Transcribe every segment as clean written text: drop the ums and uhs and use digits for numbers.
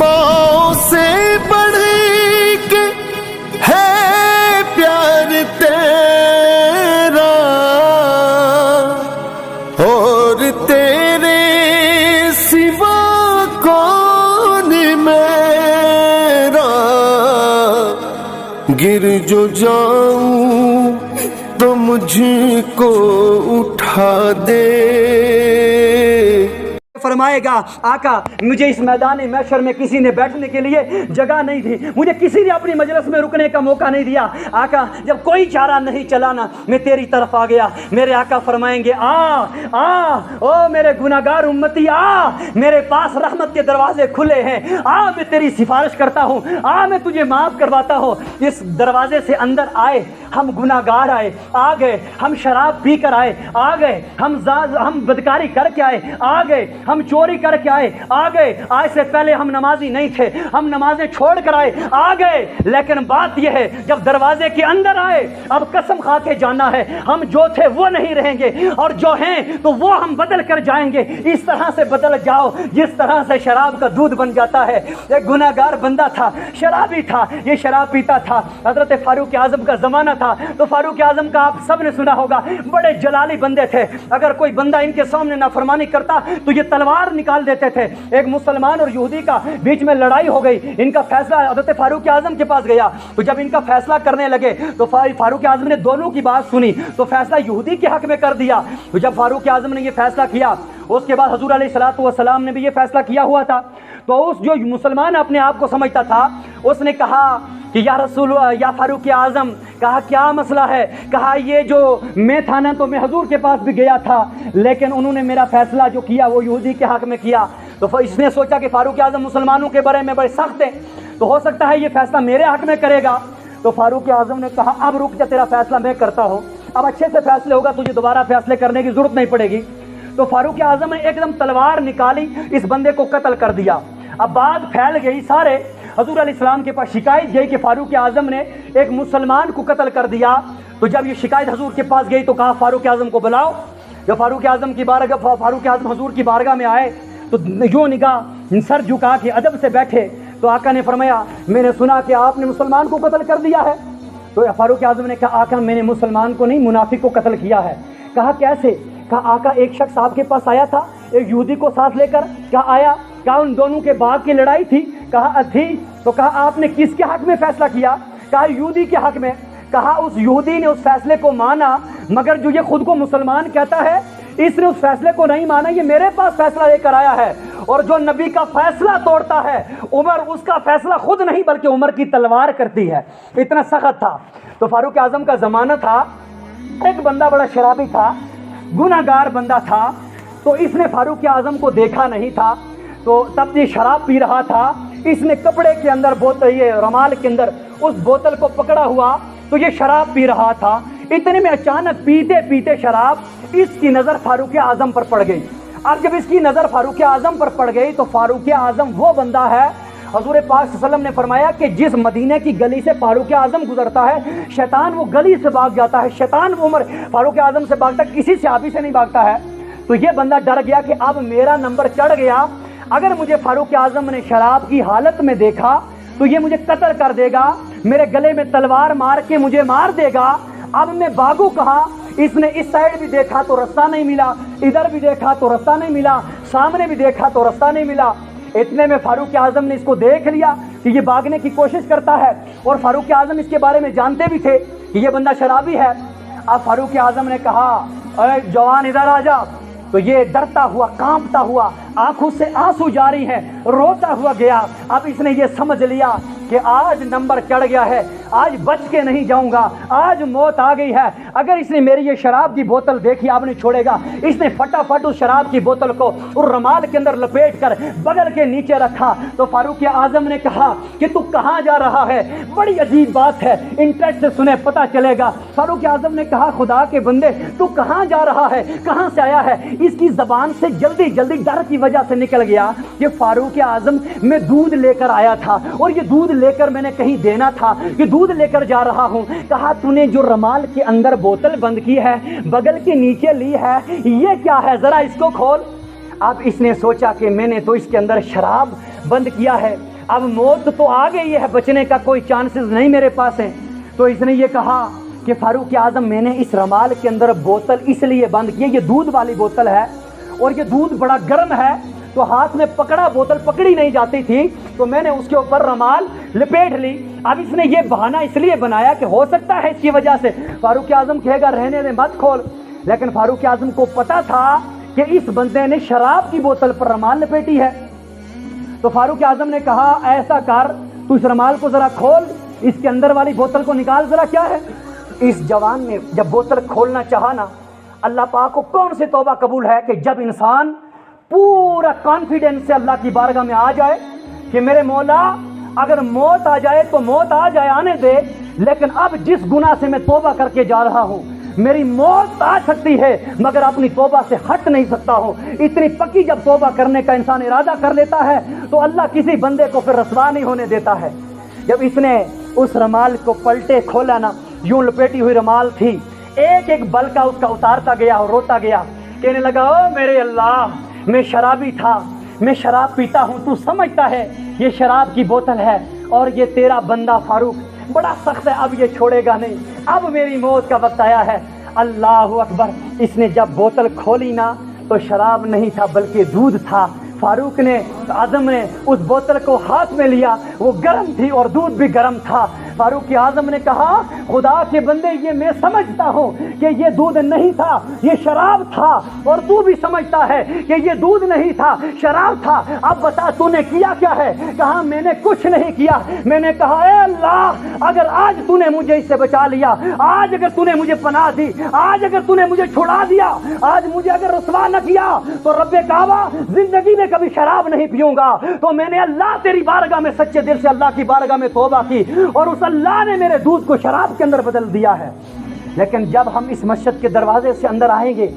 ماں سے بڑھ کے ہے پیار تیرا، اور تیرے سوا کون میرا، گر جو جاؤں تو مجھ کو اٹھا دے۔ فرمائے گا آقا مجھے اس میدان محشر میں کسی نے بیٹھنے کے لیے جگہ نہیں دی، مجھے کسی نے اپنی مجلس میں رکنے کا موقع نہیں دیا۔ آقا جب کوئی چارہ نہیں چلا نا، میں تیری طرف آ گیا۔ میرے آقا فرمائیں گے او میرے گناہگار امتی، میرے پاس رحمت کے دروازے کھلے ہیں، میں تیری سفارش کرتا ہوں، میں تجھے معاف کرواتا ہوں۔ اس دروازے سے اندر آئے، ہم گناہگار آ گئے، ہم شراب پی کر آ گئے، ہم بدکاری کر کے آ گئے، ہم چوری کر کے آ گئے، آج سے پہلے ہم نمازی نہیں تھے، ہم نمازیں چھوڑ کر آ گئے، لیکن بات یہ ہے جب دروازے کے اندر آئے اب قسم کھا کے جانا ہے ہم جو تھے وہ نہیں رہیں گے، اور جو ہیں تو وہ ہم بدل کر جائیں گے۔ اس طرح سے بدل جاؤ جس طرح سے شراب کا دودھ بن جاتا ہے۔ ایک گناہگار بندہ تھا، شرابی تھا، یہ شراب پیتا تھا۔ حضرت فاروق اعظم کا زمانہ تھا، تو فاروق اعظم کا آپ سب نے سنا ہوگا، بڑے جلالی بندے تھے۔ اگر کوئی بندہ ان کے سامنے نافرمانی کرتا تو یہ تلوار نکال دیتے تھے۔ ایک مسلمان اور یہودی کا بیچ میں لڑائی ہو گئی، ان کا فیصلہ حضرت فاروق اعظم کے پاس گیا، تو جب ان کا فیصلہ کرنے لگے تو فاروق اعظم نے دونوں کی بات سنی تو فیصلہ یہودی کے حق میں کر دیا۔ تو جب فاروق اعظم نے یہ فیصلہ کیا، اس کے بعد حضور علیہ الصلوۃ والسلام نے بھی یہ فیصلہ کیا ہوا تھا، تو اس جو مسلمان اپنے آپ کو سمجھتا تھا اس نے کہا کہ یا فاروق اعظم، کہا کیا مسئلہ ہے؟ کہا یہ جو میں تھا نا تو میں حضور کے پاس بھی گیا تھا، لیکن انہوں نے میرا فیصلہ جو کیا وہ یہودی کے حق میں کیا۔ تو اس نے سوچا کہ فاروق اعظم مسلمانوں کے بارے میں بڑے سخت ہیں، تو ہو سکتا ہے یہ فیصلہ میرے حق میں کرے گا۔ تو فاروق اعظم نے کہا اب رک جا، تیرا فیصلہ میں کرتا ہوں، اب اچھے سے فیصلے ہوگا، تجھے دوبارہ فیصلے کرنے کی ضرورت نہیں پڑے گی۔ تو فاروق اعظم نے ایک دم تلوار نکالی، اس بندے کو قتل کر دیا۔ اب بات پھیل گئی، سارے حضور علیہ السلام کے پاس شکایت گئی کہ فاروق اعظم نے ایک مسلمان کو قتل کر دیا۔ تو جب یہ شکایت حضور کے پاس گئی تو کہا فاروق اعظم کو بلاؤ۔ جب فاروق اعظم حضور کی بارگاہ میں آئے تو یوں نگاہ سر جھکا کے ادب سے بیٹھے، تو آقا نے فرمایا میں نے سنا کہ آپ نے مسلمان کو قتل کر دیا ہے۔ تو فاروق اعظم نے کہا آقا میں نے مسلمان کو نہیں منافق کو قتل کیا ہے۔ کہا کیسے؟ کہا آقا ایک شخص آپ کے پاس آیا تھا، ایک یہودی کو ساتھ لے کر، کہا آیا، کہا ان دونوں کے باغ کی لڑائی تھی، کہا تھی، تو کہا آپ نے کس کے حق میں فیصلہ کیا؟ کہا یہودی کے حق میں۔ کہا اس یہودی نے اس فیصلے کو مانا، مگر جو یہ خود کو مسلمان کہتا ہے اس نے اس فیصلے کو نہیں مانا، یہ میرے پاس فیصلہ لے کر آیا ہے، اور جو نبی کا فیصلہ توڑتا ہے عمر اس کا فیصلہ خود نہیں بلکہ عمر کی تلوار کرتی ہے، اتنا سخت تھا۔ تو فاروق اعظم کا زمانہ تھا، ایک بندہ بڑا شرابی تھا، گناہگار بندہ تھا، تو اس نے فاروق اعظم کو دیکھا نہیں تھا، تو تب یہ شراب پی رہا تھا، اس نے کپڑے کے اندر یہ رومال کے اندر اس بوتل کو پکڑا ہوا تو یہ شراب پی رہا تھا۔ اتنے میں اچانک پیتے پیتے شراب اس کی نظر فاروق اعظم پر پڑ گئی۔ اب جب اس کی نظر فاروق اعظم پر پڑ گئی تو فاروق اعظم وہ بندہ ہے، حضور پاک صلی اللہ علیہ وسلم نے فرمایا کہ جس مدینے کی گلی سے فاروق اعظم گزرتا ہے شیطان وہ گلی سے بھاگ جاتا ہے، شیطان عمر فاروق اعظم سے بھاگتا ہے، کسی صحابی سے نہیں بھاگتا ہے۔ تو یہ بندہ ڈر گیا کہ اب میرا نمبر چڑھ گیا، اگر مجھے فاروق اعظم نے شراب کی حالت میں دیکھا تو یہ مجھے قتل کر دے گا، میرے گلے میں تلوار مار کے مجھے مار دے گا، اب میں بھاگوں کہاں؟ اس نے اس سائڈ بھی دیکھا تو رستہ نہیں ملا، ادھر بھی دیکھا تو رستہ نہیں ملا، سامنے بھی دیکھا تو رستہ نہیں ملا۔ اتنے میں فاروق اعظم نے اس کو دیکھ لیا کہ یہ بھاگنے کی کوشش کرتا ہے، اور فاروق اعظم اس کے بارے میں جانتے بھی تھے کہ یہ بندہ شرابی ہے۔ اب فاروق اعظم نے کہا اے جوان ادھر آ جا، تو یہ ڈرتا ہوا کانپتا ہوا آنکھوں سے آنسو جاری ہیں روتا ہوا گیا۔ اب اس نے یہ سمجھ لیا کہ آج نمبر چڑھ گیا ہے، آج بچ کے نہیں جاؤں گا، آج موت آ گئی ہے۔ اگر اس نے میری یہ شراب کی بوتل دیکھی آپ نہیں چھوڑے گا۔ اس نے فٹافٹ اس شراب کی بوتل کو اور رومال کے اندر لپیٹ کر بغل کے نیچے رکھا۔ تو فاروق اعظم نے کہا کہ تو کہاں جا رہا ہے؟ بڑی عجیب بات ہے، انٹرسٹ سے سنے پتہ چلے گا۔ فاروق اعظم نے کہا خدا کے بندے تو کہاں جا رہا ہے، کہاں سے آیا ہے؟ اس کی زبان سے جلدی جلدی ڈر کی وجہ سے نکل گیا کہ فاروق اعظم میں دودھ لے کر آیا تھا، اور یہ دودھ لے کر میں نے کہیں دینا تھا، یہ دودھ لے کر جا رہا ہوں۔ کہا تو نے جو رومال کے اندر بوتل بند کی ہے، بغل کے نیچے لی ہے، یہ کیا ہے؟ ذرا اس کو کھول۔ اب اس نے سوچا کہ میں نے تو اس کے اندر شراب بند کیا ہے، اب موت تو آ گئی ہے, بچنے کا کوئی چانسز نہیں میرے پاس ہے. تو اس نے یہ کہا کہ فاروق اعظم میں نے اس رمال کے اندر بوتل اس لیے بند کی, یہ دودھ والی بوتل ہے اور یہ دودھ بڑا گرم ہے, تو ہاتھ میں پکڑا, بوتل پکڑی نہیں جاتی تھی, تو میں نے اس کے اوپر رمال لپیٹ لی. اب اس نے یہ بہانہ اس لیے بنایا کہ ہو سکتا ہے اس کی وجہ سے فاروق اعظم کہے گا رہنے دے مت کھول, لیکن فاروق اعظم کو پتا تھا کہ اس بندے نے شراب کی بوتل پر رمال لپیٹی ہے. تو فاروق اعظم نے کہا ایسا کر, تو اس رمال کو ذرا کھول, اس کے اندر والی بوتل کو نکال ذرا کیا ہے. اس جوان نے جب بوتل کھولنا چاہا نا, اللہ پاک کو کون سے توبہ قبول ہے کہ جب انسان پورا کانفیڈنس سے اللہ کی بارگاہ میں آ جائے کہ میرے مولا اگر موت آ جائے تو موت آ جائے, آنے دے, لیکن اب جس گناہ سے میں توبہ کر کے جا رہا ہوں, میری موت آ سکتی ہے مگر اپنی توبہ سے ہٹ نہیں سکتا ہوں. اتنی پکی جب توبہ کرنے کا انسان ارادہ کر لیتا ہے تو اللہ کسی بندے کو پھر رسوا نہیں ہونے دیتا ہے. جب اس نے اس رمال کو پلٹے کھولا نا, یوں لپیٹی ہوئی رمال تھی, ایک ایک بلکہ اس کا اتارتا گیا اور روتا گیا, کہنے لگا او میرے اللہ, میں شرابی تھا, میں شراب پیتا ہوں, تو سمجھتا ہے یہ شراب کی بوتل ہے اور یہ تیرا بندہ فاروق بڑا سخت ہے, اب یہ چھوڑے گا نہیں, اب میری موت کا وقت آیا ہے. اللہ اکبر. اس نے جب بوتل کھولی نا تو شراب نہیں تھا بلکہ دودھ تھا. فاروق نے, اعظم نے اس بوتل کو ہاتھ میں لیا, وہ گرم تھی اور دودھ بھی گرم تھا. فاروق اعظم نے کہا خدا کے بندے یہ میں سمجھتا ہوں کہ یہ دودھ نہیں تھا, یہ شراب تھا, اور تو بھی سمجھتا ہے کہ یہ دودھ نہیں تھا, شراب تھا. اب بتا تو نے کیا کیا ہے. کہا میں نے کچھ نہیں کیا. میں نے کہا اے اللہ اگر آج تو نے مجھے اس سے بچا لیا, آج اگر تو نے مجھے پناہ دی, آج اگر تو نے مجھے چھڑا دیا, آج مجھے اگر رسوا نہ کیا تو رب کعبہ زندگی میں کبھی شراب نہیں پیوں گا. تو میں نے اللہ تیری بارگاہ میں سچے دل سے اللہ کی بارگاہ میں توبہ کی اور اس اللہ نے میرے دودھ کو شراب کے اندر بدل دیا ہے. لیکن جب ہم اس مسجد کے دروازے سے اندر آئیں گے,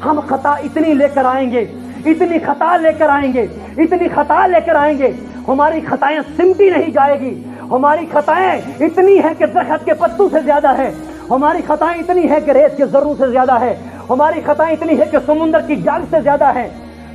ہم خطا اتنی لے کر آئیں گے, اتنی خطا لے کر آئیں گے, اتنی خطا لے کر آئیں گے, ہماری خطائیں سمٹی نہیں جائے گی. ہماری خطائیں اتنی ہیں کہ درخت کے پتوں سے زیادہ ہے, ہماری خطائیں اتنی ہیں کہ ریت کے ذروں سے زیادہ ہے, ہماری خطائیں اتنی ہیں کہ سمندر کی جال سے زیادہ ہے.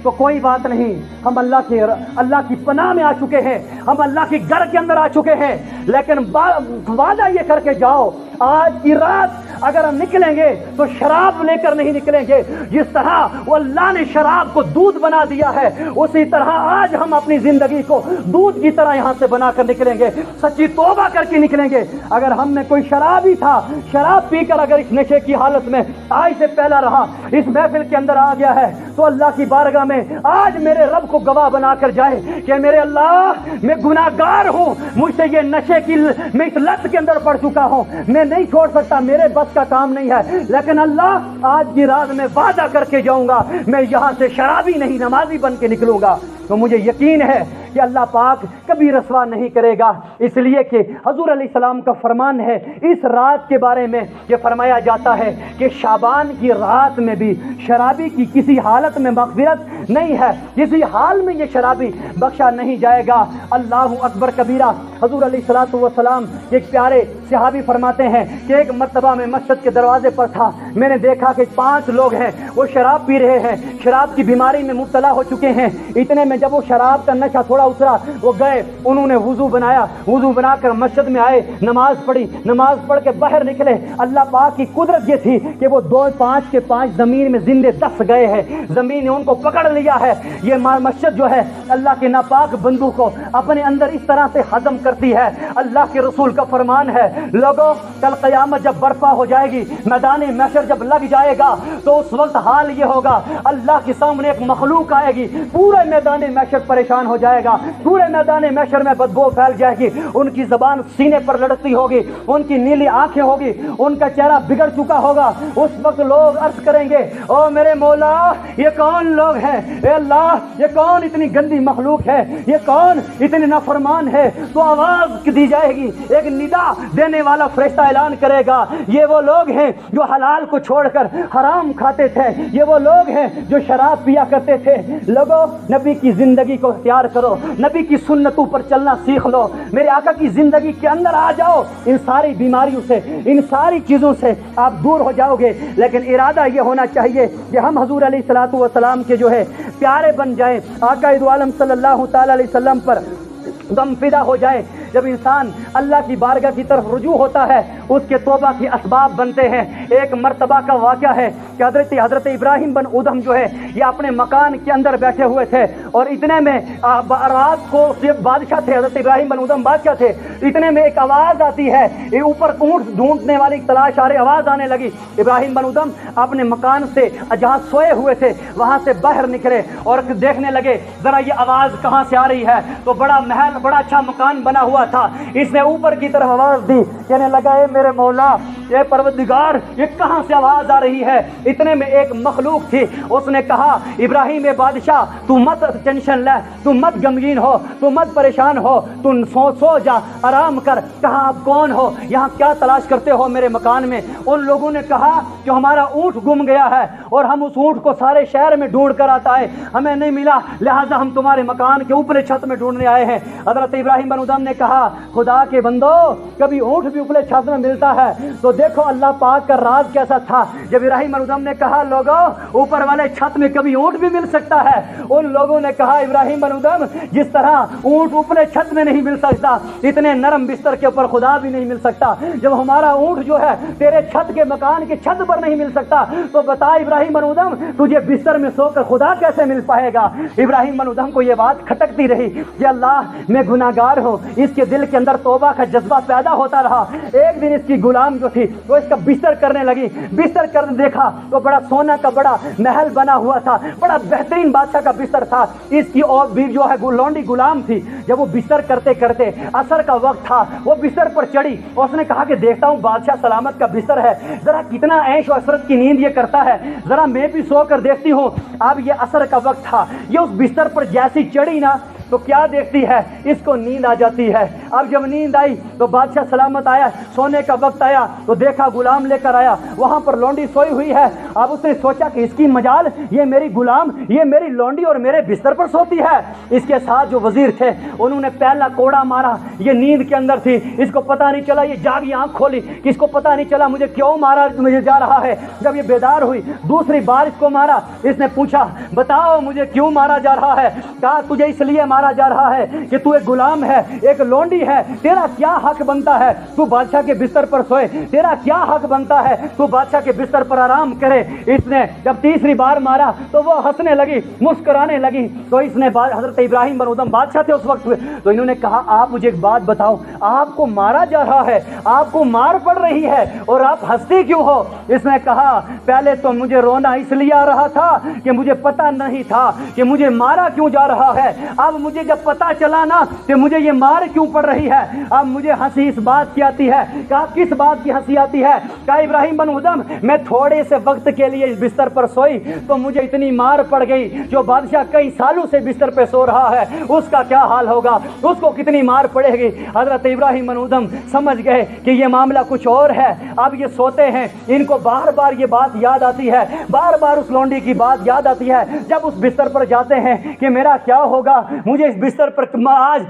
تو کوئی بات نہیں, ہم اللہ کی پناہ میں آ چکے ہیں, ہم اللہ کی گھر کے اندر آ چکے ہیں. لیکن وعدہ یہ کر کے جاؤ آج کی رات اگر ہم نکلیں گے تو شراب لے کر نہیں نکلیں گے. جس طرح وہ اللہ نے شراب کو دودھ بنا دیا ہے, اسی طرح آج ہم اپنی زندگی کو دودھ کی طرح یہاں سے بنا کر نکلیں گے, سچی توبہ کر کے نکلیں گے. اگر ہم میں کوئی شرابی تھا, شراب پی کر اگر اس نشے کی حالت میں آج سے پہلا رہا, اس محفل کے اندر آ گیا ہے, تو اللہ کی بارگاہ میں آج میرے رب کو گواہ بنا کر جائے کہ میرے اللہ میں گناہگار ہوں, مجھ سے یہ نشے کی میں اس لت کے اندر پڑ چکا ہوں, میں نہیں چھوڑ سکتا, میرے بس کا کام نہیں ہے. لیکن اللہ آج کی رات میں وعدہ کر کے جاؤں گا, میں یہاں سے شرابی نہیں نمازی بن کے نکلوں گا. تو مجھے یقین ہے کہ اللہ پاک کبھی رسوا نہیں کرے گا, اس لیے کہ حضور علیہ السلام کا فرمان ہے. اس رات کے بارے میں یہ فرمایا جاتا ہے کہ شعبان کی رات میں بھی شرابی کی کسی حالت میں مغفرت نہیں ہے, کسی حال میں یہ شرابی بخشا نہیں جائے گا. اللہ اکبر کبیرہ. حضور علیہ السلام ایک پیارے صحابی فرماتے ہیں کہ ایک مرتبہ میں مسجد کے دروازے پر تھا, میں نے دیکھا کہ 5 لوگ ہیں, وہ شراب پی رہے ہیں, شراب کی بیماری میں مبتلا ہو چکے ہیں. اتنے میں جب وہ شراب کا نشہ تھوڑا اترا, وہ گئے, انہوں نے وضو بنایا, وضو بنا کر مسجد میں آئے, نماز پڑھی, نماز پڑھ کے باہر نکلے. اللہ پاک کی قدرت یہ تھی کہ وہ 2-5 کے 5 زمین میں زندے دس گئے ہیں, زمین نے ان کو پکڑ لیا ہے. یہ مسجد جو ہے اللہ کے ناپاک بندوں کو اپنے اندر اس طرح سے ہضم کرتی ہے. اللہ کے رسول کا فرمان ہے, لوگوں کل قیامت جب برپا ہو جائے گی, میدان محشر جب لگ جائے گا, تو اس وقت حال یہ ہوگا, اللہ کے سامنے ایک مخلوق آئے گی, پورے میدان محشر پریشان ہو جائے گا, پورے میدان محشر میں بدبو پھیل جائے گی, ان کی زبان سینے پر لڑتی ہوگی, ان کی نیلی آنکھیں ہوگی, ان کا چہرہ بگڑ چکا ہوگا. اس وقت لوگ عرض کریں گے او میرے مولا یہ کون لوگ ہیں, اے اللہ یہ کون اتنی گندی مخلوق ہے, یہ کون اتنے نافرمان ہے. تو آواز دی جائے گی, ایک ندا دینے والا فرشتہ اعلان کرے گا, یہ وہ لوگ ہیں جو حلال کو چھوڑ کر حرام کھاتے تھے, یہ وہ لوگ ہیں جو شراب پیا کرتے تھے. لوگوں نبی کی زندگی کو اختیار کرو, نبی کی سنتوں پر چلنا سیکھ لو, میرے آقا کی زندگی کے اندر آ جاؤ, ان ساری بیماریوں سے, ان ساری چیزوں سے آپ دور ہو جاؤ گے. لیکن ارادہ یہ ہونا چاہیے کہ ہم حضور علیہ الصلوۃ والسلام کے جو ہے پیارے بن جائیں, آقا دو عالم صلی اللہ تعالی علیہ وسلم پر دم فدا ہو جائے۔ جب انسان اللہ کی بارگاہ کی طرف رجوع ہوتا ہے اس کے توبہ کے اسباب بنتے ہیں۔ ایک مرتبہ کا واقعہ ہے کہ حضرت ابراہیم بن ادھم جو ہے یہ اپنے مکان کے اندر بیٹھے ہوئے تھے، اور اتنے میں رات کو صرف بادشاہ تھے، حضرت ابراہیم بن ادھم بادشاہ تھے، اتنے میں ایک آواز آتی ہے، یہ اوپر اونٹ ڈھونڈنے والی تلاش آ رہی، آواز آنے لگی۔ ابراہیم بن ادھم اپنے مکان سے جہاں سوئے ہوئے تھے وہاں سے باہر نکلے اور دیکھنے لگے ذرا یہ آواز کہاں سے آ رہی ہے، تو بڑا محل، بڑا اچھا مکان بنا ہوا تھا، اس نے اوپر کی طرف آواز دی، کہنے لگا اے میرے مولا، اے پروردگار، یہ کہاں سے آواز آ رہی ہے؟ اتنے میں ایک مخلوق تھی، اس نے کہا ابراہیم اے بادشاہ تو مت ٹینشن لے، تو مت غمگین ہو، تو مت پریشان ہو، تو سو جا، آرام کر، کہا آپ کون ہو، یہاں کیا تلاش کرتے ہو میرے مکان میں؟ ان لوگوں نے کہا کہ ہمارا اونٹ گم گیا ہے اور ہم اس اونٹ کو سارے شہر میں ڈھونڈ کر آتا ہے، ہمیں نہیں ملا، لہٰذا ہم تمہارے مکان کے اوپر چھت میں ڈھونڈنے آئے ہیں۔ حضرت ابراہیم بن ادھم نے کہا خدا کے بندو، کبھی اونٹ بھی اوپر چھت میں ملتا ہے؟ تو دیکھو اللہ پاک کا راز کیسا تھا۔ جب ابراہیم بن ادھم نے کہا لوگوں اوپر والے چھت میں کبھی اونٹ بھی مل سکتا ہے، ان لوگوں نے کہا ابراہیم بن ادھم جس طرح اونٹ اوپر چھت میں نہیں مل سکتا، اتنے نرم بستر کے اوپر خدا بھی نہیں مل سکتا۔ جب ہمارا اونٹ جو ہے تیرے چھت کے مکان کے چھت پر نہیں مل سکتا تو بتا ابراہیم بن ادھم تجھے بستر میں سو کر خدا کیسے مل پائے گا؟ ابراہیم بن ادھم کو یہ بات کھٹکتی رہی کہ اللہ میں گناہ گار ہوں، اس کے دل کے اندر توبہ کا جذبہ پیدا ہوتا رہا۔ ایک دن اس کی غلام جو تھی وہ اس کا بستر کرنے لگی، بستر کرنے دیکھا تو بڑا سونا کا بڑا محل بنا ہوا تھا، بڑا بہترین بادشاہ کا بستر تھا۔ اس کی اور بھی جو ہے لونڈی غلام تھی، جب وہ بستر کرتے کرتے عصر کا وقت تھا وہ بستر پر چڑھی اور اس نے کہا کہ دیکھتا ہوں بادشاہ سلامت کا بستر ہے، ذرا کتنا عیش و عشرت کی نیند یہ کرتا ہے، ذرا میں بھی سو کر دیکھتی ہوں۔ اب یہ عصر کا وقت تھا، یہ اس بستر پر جیسی چڑھی نا تو کیا دیکھتی ہے، اس کو نیند آ جاتی ہے۔ اب جب نیند آئی تو بادشاہ سلامت آیا، سونے کا وقت آیا تو دیکھا غلام لے کر آیا، وہاں پر لونڈی سوئی ہوئی ہے۔ اب اس نے سوچا کہ اس کی مجال، یہ میری غلام، یہ میری لونڈی اور میرے بستر پر سوتی ہے۔ اس کے ساتھ جو وزیر تھے انہوں نے پہلا کوڑا مارا، یہ نیند کے اندر تھی، اس کو پتہ نہیں چلا، یہ جاگی آنکھ کھولی، کس کو پتہ نہیں چلا مجھے کیوں مارا، مجھے جا رہا ہے۔ جب یہ بیدار ہوئی دوسری بار اس کو مارا، اس نے پوچھا بتاؤ مجھے کیوں مارا جا رہا ہے؟ کہا تجھے اس لیے مارا جا رہا ہے کہ تو ایک غلام ہے، ایک لونڈی ہے، تیرا کیا حق بنتا ہے تو بادشاہ کے بستر پر سوئے؟ تیرا کیا حق بنتا ہے تو بادشاہ کے بستر پر آرام کرے؟ اس نے جب تیسری بار مارا تو وہ ہنسنے لگی، مسکرانے لگی۔ تو اس نے حضرت ابراہیم بن ادھم بادشاہ تھے اس وقت، تو انہوں نے کہا آپ مجھے ایک بات بتاؤ، آپ کو مارا جا رہا ہے، آپ کو مار پڑ رہی ہے اور آپ ہنستے کیوں ہو؟ اس نے کہا پہلے تو مجھے رونا اس لیے آ رہا تھا کہ مجھے پتہ نہیں تھا کہ مجھے مارا کیوں جا رہا ہے، اب مجھے جب پتہ چلا نا کہ مجھے یہ مار کیوں پڑ رہی ہے، اب مجھے ہنسی اس بات کی آتی ہے۔ کہا کس بات کی ہنسی آتی ہے؟ کہا ابراہیم بن ادھم میں تھوڑے سے وقت کے لیے اس بستر پر سوئی تو مجھے اتنی مار پڑ گئی، جو بادشاہ کئی سالوں سے بستر پہ سو رہا ہے اس کا کیا حال ہوگا، اس کو کتنی مار پڑے گی۔ حضرت ابراہیم بن ادھم سمجھ گئے کہ یہ معاملہ کچھ اور ہے۔ اب یہ سوتے ہیں، ان کو بار بار یہ بات یاد آتی ہے، بار بار اس لونڈی کی بات یاد آتی ہے۔ جب اس بستر پر جاتے ہیں کہ میرا کیا ہوگا، مجھے اس بستر پر آج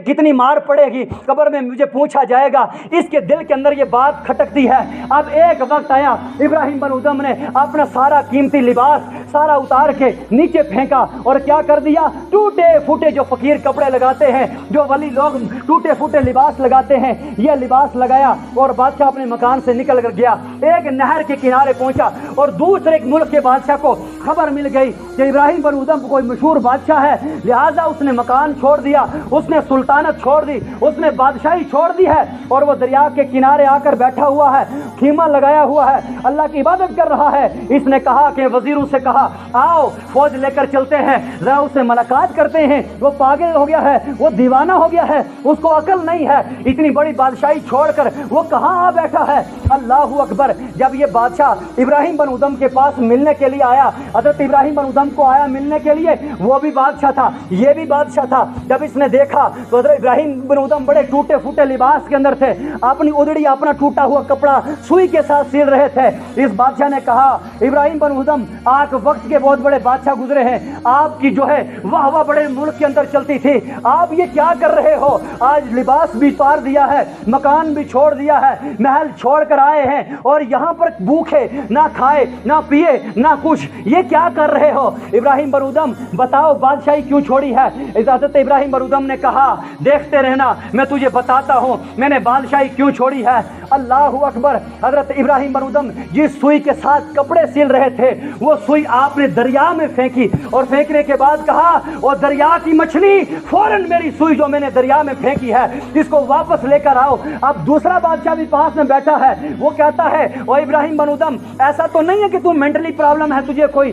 کتنی مار پڑے گی، قبر میں مجھے پوچھا جائے گا، اس کے دل کے اندر یہ بات کھٹکتی ہے۔ اب ایک وقت آیا ابراہیم بن ادھم نے اپنا سارا قیمتی لباس سارا اتار کے نیچے پھینکا اور کیا کر دیا، ٹوٹے پھوٹے جو فقیر کپڑے لگاتے ہیں، جو ولی لوگ ٹوٹے پھوٹے لباس لگاتے ہیں، یہ لباس لگایا اور بادشاہ اپنے مکان سے نکل کر گیا، ایک نہر کے کنارے پہنچا اور دوسرے ایک ملک کے بادشاہ کو خبر مل گئی کہ ابراہیم بن ادھم کوئی مشہور بادشاہ ہے، لہذا اس نے مکان چھوڑ دیا، اس نے سلطنت چھوڑ دی، اس نے بادشاہی چھوڑ دی ہے اور وہ دریا کے کنارے آ کر بیٹھا ہوا ہے، خیمہ لگایا ہوا ہے، اللہ کی عبادت کر رہا ہے۔ اس نے کہا کہ وزیروں سے کہا آؤ فوج لے کر چلتے ہیں، ذرا اس سے ملاقات کرتے ہیں، وہ پاگل ہو گیا ہے، وہ دیوانہ ہو گیا ہے، اس کو عقل نہیں ہے، اتنی بڑی بادشاہی چھوڑ کر وہ کہاں آ بیٹھا ہے۔ اللہ اکبر۔ جب یہ بادشاہ ابراہیم بن ادھم کے پاس ملنے کے لیے آیا، حضرت ابراہیم بن ادھم کو آیا ملنے کے لیے، وہ بھی بادشاہ تھا، یہ بھی بادشاہ تھا۔ جب اس نے دیکھا تو حضرت ابراہیم بن ادھم بڑے ٹوٹے پھوٹے لباس کے اندر تھے، اپنی ادڑی اپنا ٹوٹا ہوا کپڑا سوئی کے ساتھ سیل رہے تھے۔ اس بادشاہ نے کہا ابراہیم بن ادھم آپ وقت کے بہت بڑے بادشاہ گزرے ہیں، آپ کی جو ہے واہ واہ بڑے ملک کے اندر چلتی تھی، آپ یہ کیا کر رہے ہو؟ آج لباس بھی پار دیا ہے، مکان بھی چھوڑ دیا ہے، محل چھوڑ کر آئے ہیں اور یہاں پر بھوکے، نہ کھائے نہ پیے نہ کچھ، یہ یہ کیا کر رہے ہو؟ ابراہیم بن ادم بتاؤ بادشاہی کیوں چھوڑی ہے؟ حضرت ابراہیم بن ادم نے کہا دیکھتے رہنا میں تجھے بتاتا ہوں میں نے بادشاہی کیوں چھوڑی ہے۔ اللہ اکبر۔ حضرت ابراہیم بن ادم جس سوئی کے ساتھ کپڑے سل رہے تھے وہ سوئی آپ نے دریا میں پھینکی، اور پھینکنے کے بعد کہا وہ دریا کی مچھلی فوراً میری سوئی جو میں نے دریا میں پھینکی ہے اس کو واپس لے کر آؤ۔ اب دوسرا بادشاہ بھی پاس میں بیٹھا ہے، وہ کہتا ہے او ابراہیم بن ادم ایسا تو نہیں ہے کہ تو مینٹلی پرابلم ہے، تجھے کوئی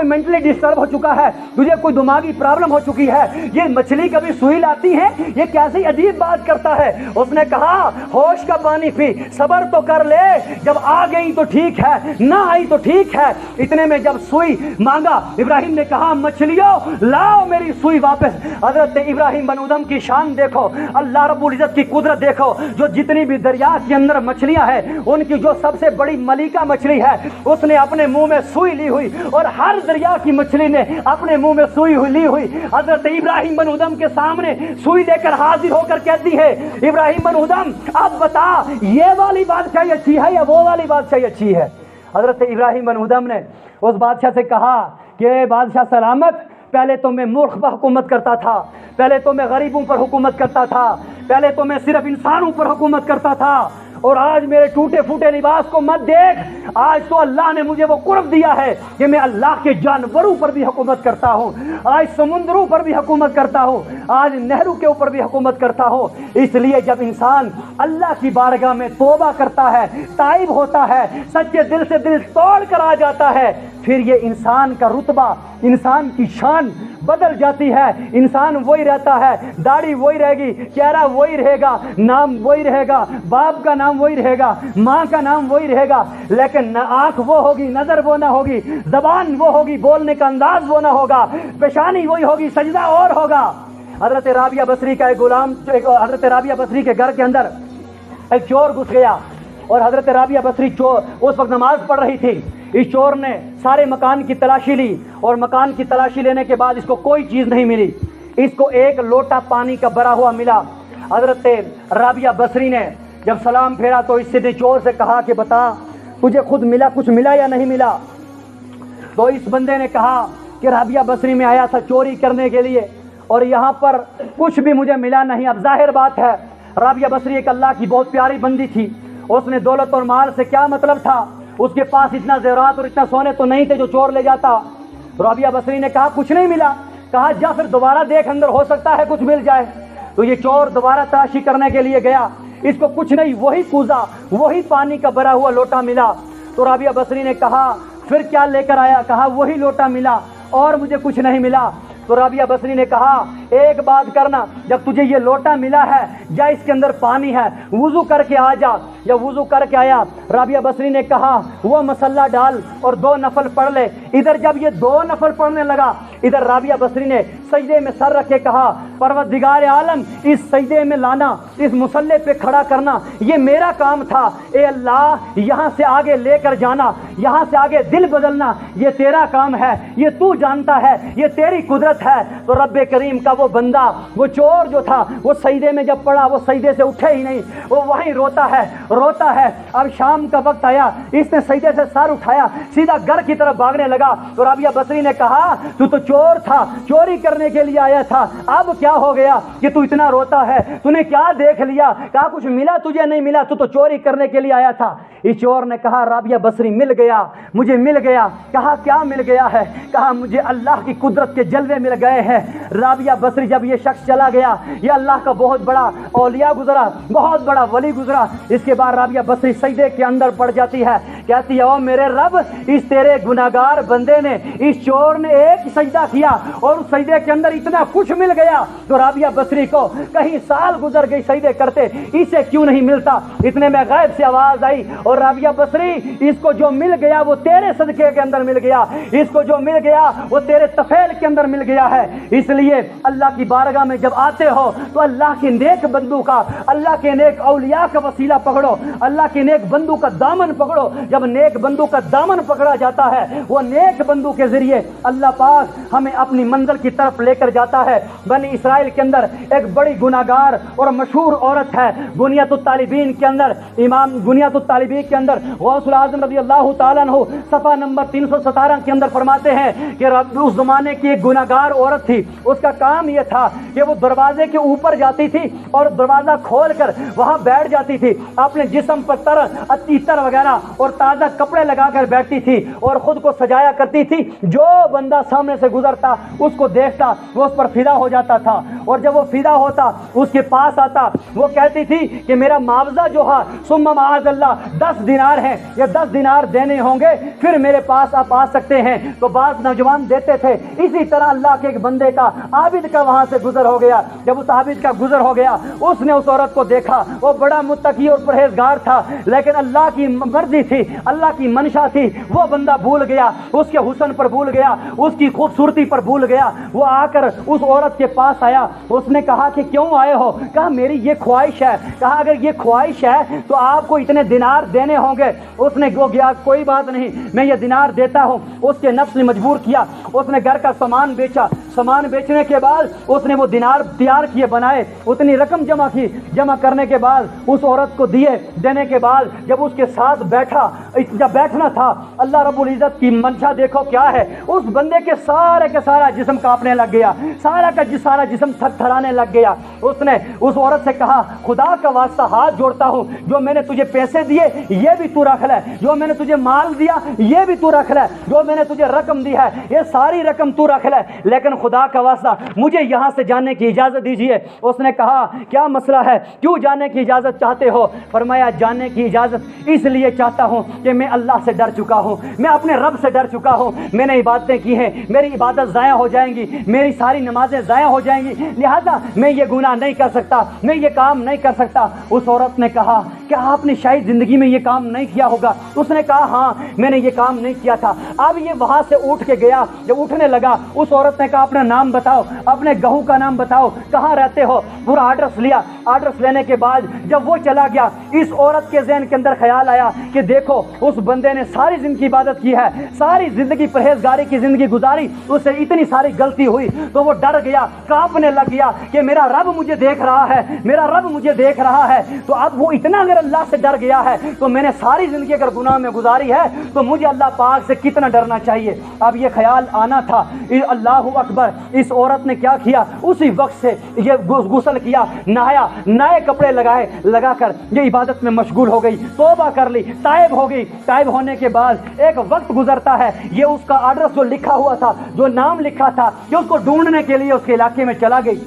مینٹلی ڈسٹرب ہو چکا ہے، تجھے کوئی دماغی پرابلم ہو چکی ہے، یہ مچھلی کبھی سوئی لاتی ہے؟ یہ کیسی عجیب بات کرتا ہے۔ اس نے کہا ہوش کا پانی پی، صبر تو کر لے، جب آ گئی تو ٹھیک ہے، نہ آئی تو ٹھیک ہے۔ اتنے میں جب سوئی مانگا ابراہیم نے کہا مچھلیوں لاؤ میری سوئی واپس۔ حضرت ابراہیم بن ادم کی شان دیکھو، اللہ رب العزت کی قدرت دیکھو، جو جتنی بھی دریا کے اندر مچھلیاں ہیں ان کی جو سب سے بڑی ملکہ مچھلی ہے اس نے اپنے منہ میں سوئی لی ہوئی، اور ہر دریا کی مچھلی نے اپنے منہ میں سوئی لی ہوئی حضرت ابراہیم بن ادم کے سامنے سوئی دے کر حاضر ہو کر کہتی ہے ابراہیم بن ادم اب بتا یہ والی بادشاہی اچھی ہے یا وہ والی بادشاہی اچھی ہے؟ حضرت ابراہیم بن ادم نے اس بادشاہ سے کہا کہ بادشاہ سلامت، پہلے تو میں ملک پر حکومت کرتا تھا، پہلے تو میں غریبوں پر حکومت کرتا تھا، پہلے تو میں صرف انسانوں پر حکومت کرتا تھا، اور آج میرے ٹوٹے پھوٹے لباس کو مت دیکھ، آج تو اللہ نے مجھے وہ قرب دیا ہے کہ میں اللہ کے جانوروں پر بھی حکومت کرتا ہوں، آج سمندروں پر بھی حکومت کرتا ہوں، آج نہروں کے اوپر بھی حکومت کرتا ہوں۔ اس لیے جب انسان اللہ کی بارگاہ میں توبہ کرتا ہے، تائب ہوتا ہے، سچے دل سے دل توڑ کر آ جاتا ہے، پھر یہ انسان کا رتبہ، انسان کی شان بدل جاتی ہے، انسان وہی رہتا ہے، داڑھی وہی رہے گی، چہرہ وہی رہے گا، نام وہی رہے گا، باپ کا نام وہی رہے گا، ماں کا نام وہی رہے گا، لیکن نہ آنکھ وہ ہوگی، نظر وہ نہ ہوگی، زبان وہ ہوگی، بولنے کا انداز وہ نہ ہوگا، پیشانی وہی ہوگی، سجدہ اور ہوگا۔ حضرت رابعہ بصری کا ایک غلام، حضرت رابعہ بصری کے گھر کے اندر ایک چور گھس گیا، اور حضرت رابعہ بصری اس وقت نماز پڑھ رہی تھی۔ اس چور نے سارے مکان کی تلاشی لی، اور مکان کی تلاشی لینے کے بعد اس کو کوئی چیز نہیں ملی، اس کو ایک لوٹا پانی کا بھرا ہوا ملا۔ حضرت رابعہ بصری نے جب سلام پھیرا تو اس نے چور سے کہا کہ بتا تجھے خود ملا، کچھ ملا یا نہیں ملا؟ تو اس بندے نے کہا کہ رابعہ بصری میں آیا تھا چوری کرنے کے لیے، اور یہاں پر کچھ بھی مجھے ملا نہیں۔ اب ظاہر بات ہے رابعہ بصری ایک اللہ کی بہت پیاری بندی تھی، اس نے دولت اور مال سے کیا مطلب تھا، اس کے پاس اتنا زیورات اور اتنا سونے تو نہیں تھے جو چور لے جاتا۔ رابعہ بصری نے کہا کچھ نہیں ملا، کہا جا پھر دوبارہ دیکھ، اندر ہو سکتا ہے کچھ مل جائے۔ تو یہ چور دوبارہ تلاشی کرنے کے لیے گیا، اس کو کچھ نہیں، وہی کوزہ، وہی پانی کا بھرا ہوا لوٹا ملا۔ تو رابعہ بصری نے کہا پھر کیا لے کر آیا؟ کہا وہی لوٹا ملا اور مجھے کچھ نہیں ملا۔ تو رابعہ بصری نے کہا ایک بات کرنا، جب تجھے یہ لوٹا ملا ہے یا اس کے اندر پانی ہے، وضو کر کے آ جا۔ یا وضو کر کے آیا، رابعہ بصری نے کہا وہ مسلح ڈال اور 2 نفل پڑھ لے۔ ادھر جب یہ 2 نفل پڑھنے لگا، ادھر رابعہ بصری نے سجدے میں سر رکھ کے کہا پروردگار عالم اس سجدے میں لانا، اس مسلح پہ کھڑا کرنا یہ میرا کام تھا، اے اللہ یہاں سے آگے لے کر جانا، یہاں سے آگے دل بدلنا یہ تیرا کام ہے، یہ تو جانتا ہے، یہ تیری قدرت ہے۔ تو رب کریم کا وہ بندہ، وہ چور جو تھا، وہ سجدے میں جب پڑا وہ سجدے سے اٹھے ہی نہیں، وہ وہیں روتا ہے۔ اب شام کا وقت آیا، اس نے سجدے سے سر اٹھایا، سیدھا گھر کی طرف بھاگنے لگا۔ تو رابعہ بصری نے کہا تو چور تھا، چوری کرنے کے لیے آیا تھا، اب کیا ہو گیا کہ تو اتنا روتا ہے؟ تو نے کیا دیکھ لیا؟ کہا کچھ ملا تجھے؟ نہیں ملا، تو چوری کرنے کے لیے آیا تھا۔ اس چور نے کہا رابعہ بصری مل گیا، مجھے مل گیا۔ کہا کیا مل گیا ہے؟ کہا مجھے اللہ کی قدرت کے جلوے مل گئے ہیں۔ رابعہ بصری جب یہ شخص چلا گیا، یہ اللہ کا بہت بڑا اولیاء گزرا، بہت بڑا ولی گزرا، اس کے بعد رابعہ بصری سجدے کے اندر پڑ جاتی ہے، کہتی ہے او میرے رب، اس تیرے گناہگار بندے نے، اس چور نے ایک سجدہ کیا اور اس سجدے کے اندر اتنا کچھ مل گیا، تو رابعہ بصری کو کہیں سال گزر گئی سجدے کرتے، اسے کیوں نہیں ملتا؟ اتنے میں غیب سے آواز آئی اور رابعہ بصری اس کو جو مل گیا وہ تیرے صدقے کے اندر مل گیا، اس کو جو مل گیا وہ تیرے طفیل کے اندر مل گیا ہے۔ اس لیے اللہ کی بارگاہ میں جب آتے ہو تو اللہ کے نیک بندوں کا، اللہ کے نیک اولیاء کا وسیلہ پکڑو، اللہ کے نیک بندوں کا دامن پکڑو۔ جب نیک بندوں کا دامن پکڑا جاتا ہے، وہ نیک بندوں کے ذریعے اللہ پاک ہمیں اپنی منزل کی طرف لے کر جاتا ہے۔ بنی اسرائیل کے اندر ایک بڑی گناہگار اور مشہور عورت ہے، بنیۃ الطالبین کے اندر، امام بنیۃ الطالبین کے اندر غوث العظم رضی اللہ تعالیٰ عنہ صفحہ نمبر 317 کے اندر فرماتے ہیں کہ اس زمانے کی ایک گناہگار عورت تھی، اس کا کام یہ تھا کہ وہ دروازے کے اوپر جاتی تھی اور دروازہ کھول کر وہاں بیٹھ جاتی تھی، اپنے جسم پر عطر وغیرہ اور تازہ کپڑے لگا کر بیٹھتی تھی اور خود کو سجایا کرتی تھی۔ جو بندہ سامنے سے گزرتا اس کو دیکھتا وہ اس پر فدا ہو جاتا تھا، اور جب وہ فدا ہوتا اس کے پاس آتا، وہ کہتی تھی کہ میرا معاوضہ جو ہے ثم معاذ اللہ 10 دینار ہے، یہ 10 دینار دینے ہوں گے پھر میرے پاس آپ آ سکتے ہیں۔ تو بعض نوجوان دیتے تھے۔ اسی طرح اللہ کے ایک بندے کا، عابد کا وہاں سے گزر ہو گیا۔ جب اس عابد کا گزر ہو گیا، اس نے اس عورت کو دیکھا، وہ بڑا متقی اور پرہیزگار تھا، لیکن اللہ کی مرضی تھی، اللہ کی منشا تھی، وہ بندہ بھول گیا، اس کے حسن پر بھول گیا، اس کی خوبصورتی پر بھول گیا۔ وہ آ کر اس عورت کے پاس آیا، اس نے کہا کہ کیوں آئے ہو؟ کہا میری یہ خواہش ہے۔ کہا اگر یہ خواہش ہے تو آپ کو اتنے دینار دینے ہوں گے۔ اس نے گیا کوئی بات نہیں، میں یہ دینار دیتا ہوں۔ اس کے نفس نے مجبور کیا، اس نے گھر کا سامان بیچا، سامان بیچنے کے بعد اس نے وہ دینار تیار کیے، بنائے، اتنی رقم جمع کی، جمع کرنے کے بعد اس عورت کو دیے۔ دینے کے بعد جب اس کے ساتھ بیٹھا، جب بیٹھنا تھا، اللہ رب العزت کی منشا دیکھو کیا ہے، اس بندے کے سارے کا سارا جسم کانپنے لگ گیا، سارا کا سارا جسم تھر تھرانے لگ گیا۔ اس نے اس عورت سے کہا خدا کا واسطہ ہاتھ جوڑتا ہوں، جو میں نے تجھے پیسے دیے یہ بھی تو رکھ لے، جو میں نے تجھے مال دیا یہ بھی تو رکھ لے، جو میں نے تجھے رقم دی ہے یہ ساری رقم تو رکھ لے، لیکن خدا کا واسطہ مجھے یہاں سے جانے کی اجازت دیجیے۔ اس نے کہا کیا مسئلہ ہے، کیوں جانے کی اجازت چاہتے ہو؟ فرمایا جانے کی اجازت اس لیے چاہتا ہوں کہ میں اللہ سے ڈر چکا ہوں، میں اپنے رب سے ڈر چکا ہوں، میں نے عبادتیں کی ہیں، میری عبادت ضائع ہو جائیں گی، میری ساری نمازیں ضائع ہو جائیں گی، لہذا میں یہ گناہ نہیں کر سکتا، میں یہ کام نہیں کر سکتا۔ اس عورت نے کہا کہ آپ نے شاید زندگی میں یہ کام نہیں کیا ہوگا۔ اس نے کہا ہاں میں نے یہ کام نہیں کیا تھا۔ اب یہ وہاں سے اٹھ کے گیا، جب اٹھنے لگا اس عورت نے کہا اپنا نام بتاؤ، اپنے گہوں کا نام بتاؤ، کہاں رہتے ہو، پورا ایڈریس لیا۔ ایڈریس لینے کے بعد جب وہ چلا گیا، اس عورت کے ذہن کے اندر خیال آیا کہ دیکھو اس بندے نے ساری زندگی عبادت کی ہے، ساری زندگی پرہیزگاری کی زندگی گزاری، اس سے اتنی ساری غلطی ہوئی، تو وہ ڈر گیا، کانپنے لگ گیا کہ میرا رب مجھے دیکھ رہا ہے، میرا رب مجھے دیکھ رہا ہے۔ تو اب وہ اتنا اگر اللہ سے ڈر گیا ہے تو میں نے ساری زندگی اگر گناہ میں گزاری ہے تو مجھے اللہ پاک سے کتنا ڈرنا چاہیے۔ اب یہ خیال آنا تھا۔ اللہ اکبر، اس عورت نے کیا کیا، اسی وقت سے یہ غسل کیا، نہایا، نئے کپڑے لگا کر یہ عبادت میں مشغول ہو گئی، توبہ کر لی، تائب ہو گئی۔ تائب ہونے کے بعد ایک وقت گزرتا ہے، یہ اس کا ایڈریس جو لکھا ہوا تھا، جو نام لکھا تھا، کہ اس کو ڈھونڈنے کے لیے اس کے علاقے میں چلا گئی،